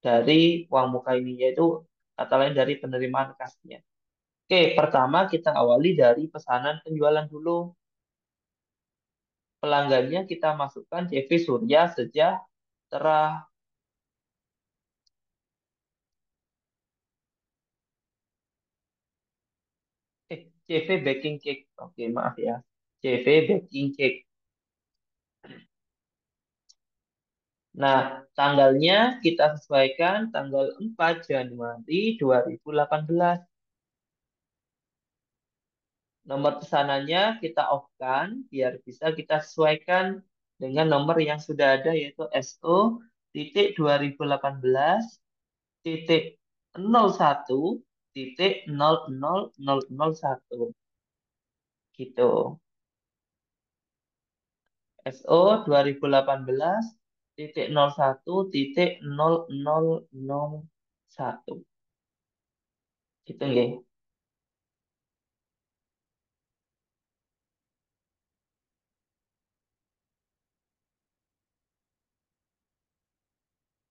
B: dari uang muka ini, yaitu kata lain dari penerimaan kasnya. Oke, pertama kita awali dari pesanan penjualan dulu. Pelanggannya kita masukkan CV Surya Sejahtera. CV Baking Cake. Oke, maaf ya. CV Baking Cake. Nah, tanggalnya kita sesuaikan tanggal 4 Januari 2018. Nomor pesanannya kita off-kan biar bisa kita sesuaikan dengan nomor yang sudah ada, yaitu SO titik 2018 titik 01 titik 00001 gitu. SO 2018 titik 01 titik 0001. Gitu nggih.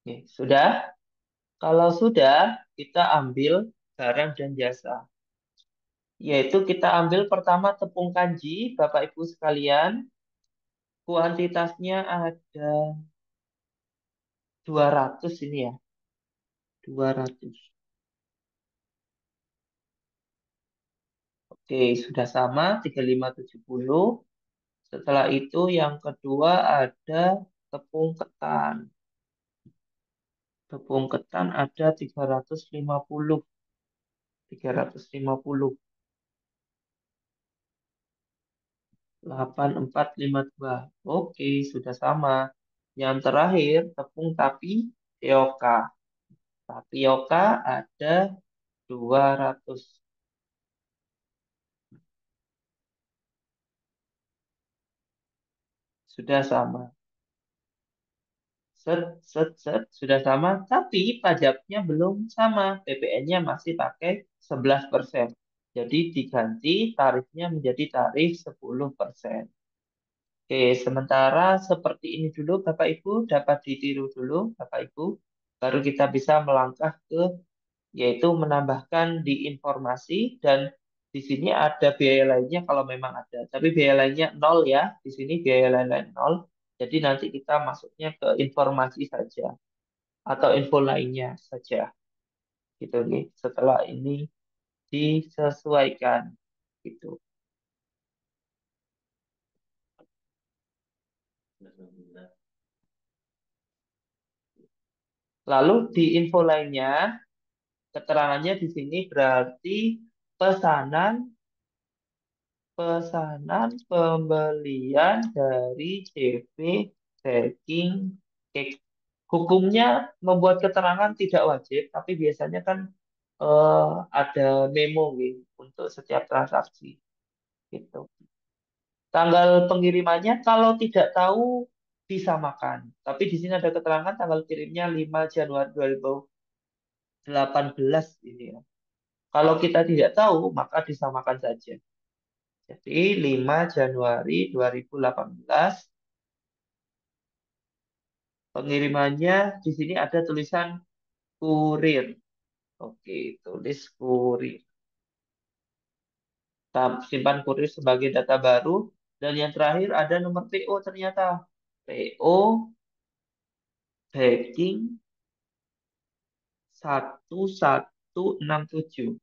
B: Oke, sudah? Kalau sudah, kita ambil barang dan jasa. Yaitu kita ambil pertama tepung kanji, Bapak Ibu sekalian. Kuantitasnya ada 200 ini ya. 200. Oke, sudah sama 3570. Setelah itu yang kedua ada tepung ketan. Tepung ketan ada 350. 350. 8452. Oke, sudah sama. Yang terakhir tepung tapioka. Tapioka ada 200. Sudah sama. Set, set, set, sudah sama. Tapi pajaknya belum sama. PPN-nya masih pakai 11%. Jadi diganti tarifnya menjadi tarif 10%. Oke, sementara seperti ini dulu Bapak Ibu dapat ditiru dulu Bapak Ibu. Baru kita bisa melangkah ke yaitu menambahkan di informasi dan di sini ada biaya lainnya kalau memang ada. Tapi biaya lainnya nol ya. Di sini biaya lain-lain nol. Jadi nanti kita masuknya ke informasi saja atau info lainnya saja. Gitu nih. Setelah ini disesuaikan gitu. Lalu di info lainnya keterangannya di sini berarti pesanan pesanan pembelian dari CV Baking Cake. Hukumnya membuat keterangan tidak wajib, tapi biasanya kan eh, ada memo gitu untuk setiap transaksi gitu. Tanggal pengirimannya kalau tidak tahu disamakan. Tapi di sini ada keterangan tanggal kirimnya 5 Januari 2018 ini ya. Kalau kita tidak tahu, maka disamakan saja. Jadi 5 Januari 2018 pengirimannya di sini ada tulisan kurir. Oke, tulis kurir. Simpan kurir sebagai data baru. Dan yang terakhir ada nomor PO ternyata. PO backing 1167.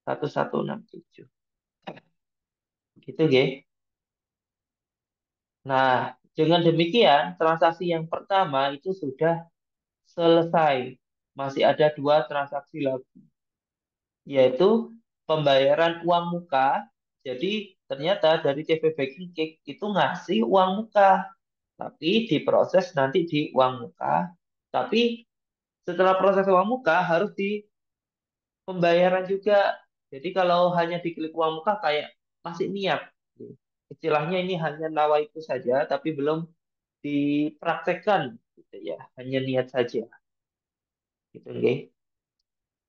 B: 1167. Gitu ya. Nah, dengan demikian transaksi yang pertama itu sudah selesai. Masih ada dua transaksi lagi, yaitu pembayaran uang muka. Jadi ternyata dari CV Baking Cake itu ngasih uang muka, tapi diproses nanti di uang muka. Tapi setelah proses uang muka harus di pembayaran juga. Jadi kalau hanya diklik uang muka kayak masih niat. Istilahnya ini hanya nawaitu saja, tapi belum dipraktekkan, gitu ya. Hanya niat saja, gitu nggih.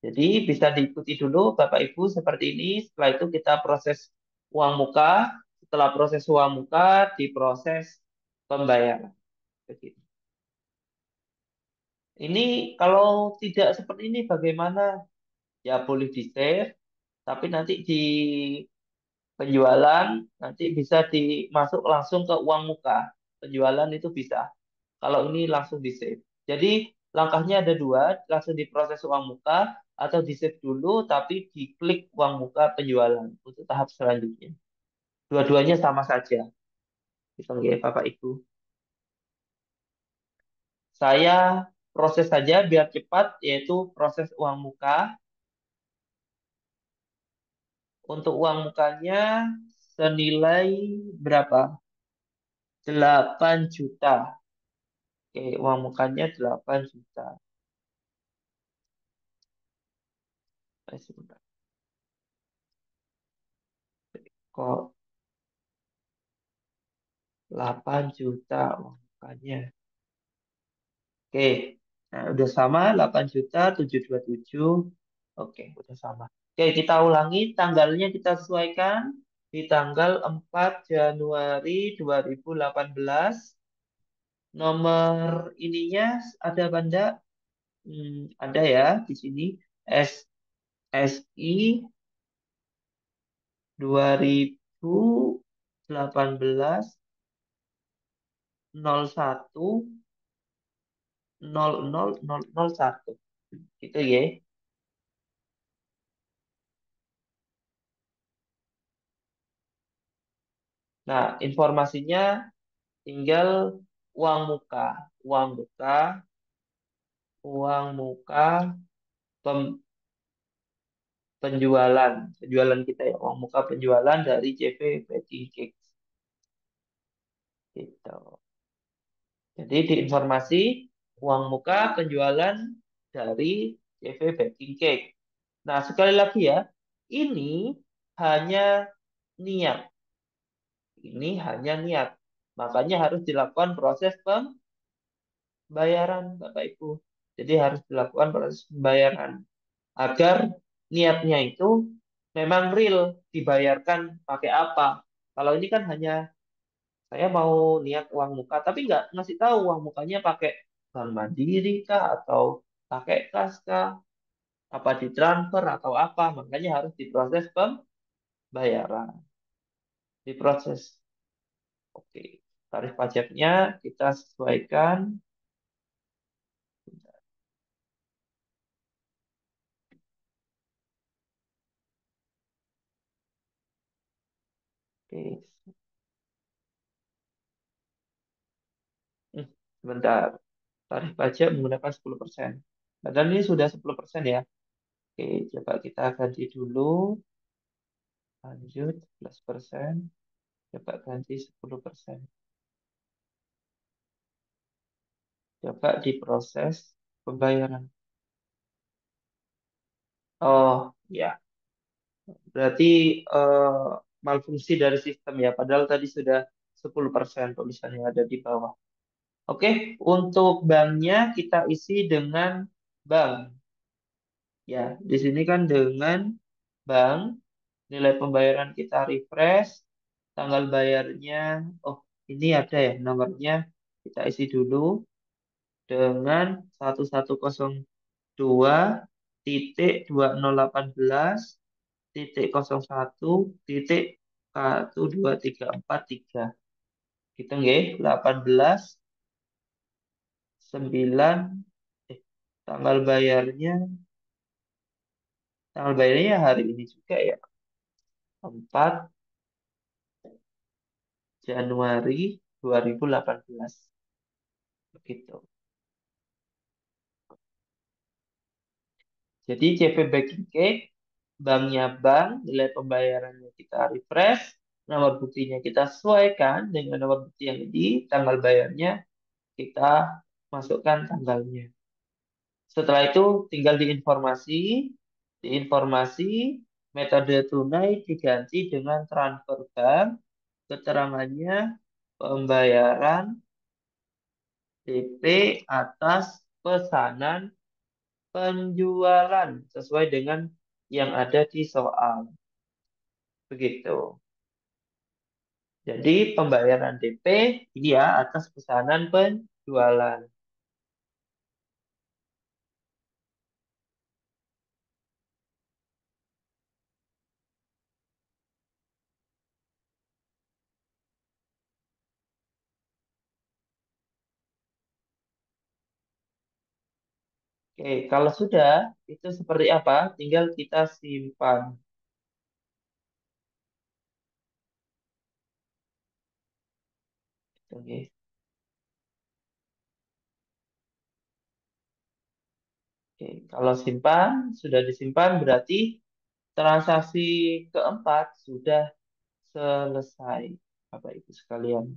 B: Jadi bisa diikuti dulu Bapak Ibu seperti ini. Setelah itu kita proses uang muka. Setelah proses uang muka, diproses pembayaran. Begitu. Ini kalau tidak seperti ini bagaimana? Ya boleh di-save, tapi nanti di penjualan nanti bisa dimasuk langsung ke uang muka. Penjualan itu bisa. Kalau ini langsung di-save. Jadi langkahnya ada dua, langsung diproses uang muka atau di-save dulu tapi diklik uang muka penjualan untuk tahap selanjutnya. Dua-duanya sama saja. Gitu ya, Bapak Ibu. Saya proses saja biar cepat yaitu proses uang muka. Untuk uang mukanya senilai berapa? 8 juta. Oke, uang mukanya 8 juta. Sebentar. Kok 8 juta uang mukanya? Oke, nah udah sama 8.727. Oke, udah sama. Oke, kita ulangi tanggalnya kita sesuaikan di tanggal 4 Januari 2018. Nomor ininya ada Banda? Ada ya di sini. SSI 2018 01 00001 gitu ya. Nah, informasinya tinggal uang muka, uang muka, uang muka pem- penjualan kita ya, uang muka penjualan dari CV Baking Cakes gitu. Jadi di informasi uang muka penjualan dari CV Baking Cake. Nah, sekali lagi ya, ini hanya niat. Ini hanya niat. Makanya harus dilakukan proses pembayaran, Bapak Ibu. Jadi harus dilakukan proses pembayaran agar niatnya itu memang real dibayarkan pakai apa. Kalau ini kan hanya saya mau niat uang muka, tapi nggak ngasih tahu uang mukanya pakai Bank Mandiri kah atau pakai kas kah, apa ditransfer atau apa. Makanya harus diproses pembayaran, diproses. Oke, tarif pajaknya kita sesuaikan. Oke, sebentar. Tarif pajak menggunakan 10%. Padahal ini sudah 10% ya. Oke, coba kita ganti dulu. Lanjut, 11%. Coba ganti 10%. Coba diproses pembayaran. Oh, ya. Berarti malfungsi dari sistem ya. Padahal tadi sudah 10% tulisannya ada di bawah. Oke, untuk banknya kita isi dengan bank. Ya, di sini kan dengan bank, nilai pembayaran kita refresh, tanggal bayarnya, oh ini ada ya nomornya, kita isi dulu dengan 11.2018.01.02343. Kita nggih 18 9 eh, tanggal bayarnya hari ini juga ya. 4 Januari 2018. Begitu. Jadi CV Baking Cake, banknya bank, nilai pembayarannya kita refresh, nomor buktinya kita sesuaikan dengan nomor bukti yang di tanggal bayarnya kita masukkan tanggalnya. Setelah itu tinggal diinformasi metode tunai diganti dengan transfer bank, keterangannya pembayaran DP atas pesanan penjualan sesuai dengan yang ada di soal. Begitu. Jadi pembayaran DP ini ya atas pesanan penjualan. Oke, kalau sudah itu seperti apa? Tinggal kita simpan. Oke. Oke, kalau simpan, sudah disimpan berarti transaksi keempat sudah selesai, Bapak Ibu sekalian.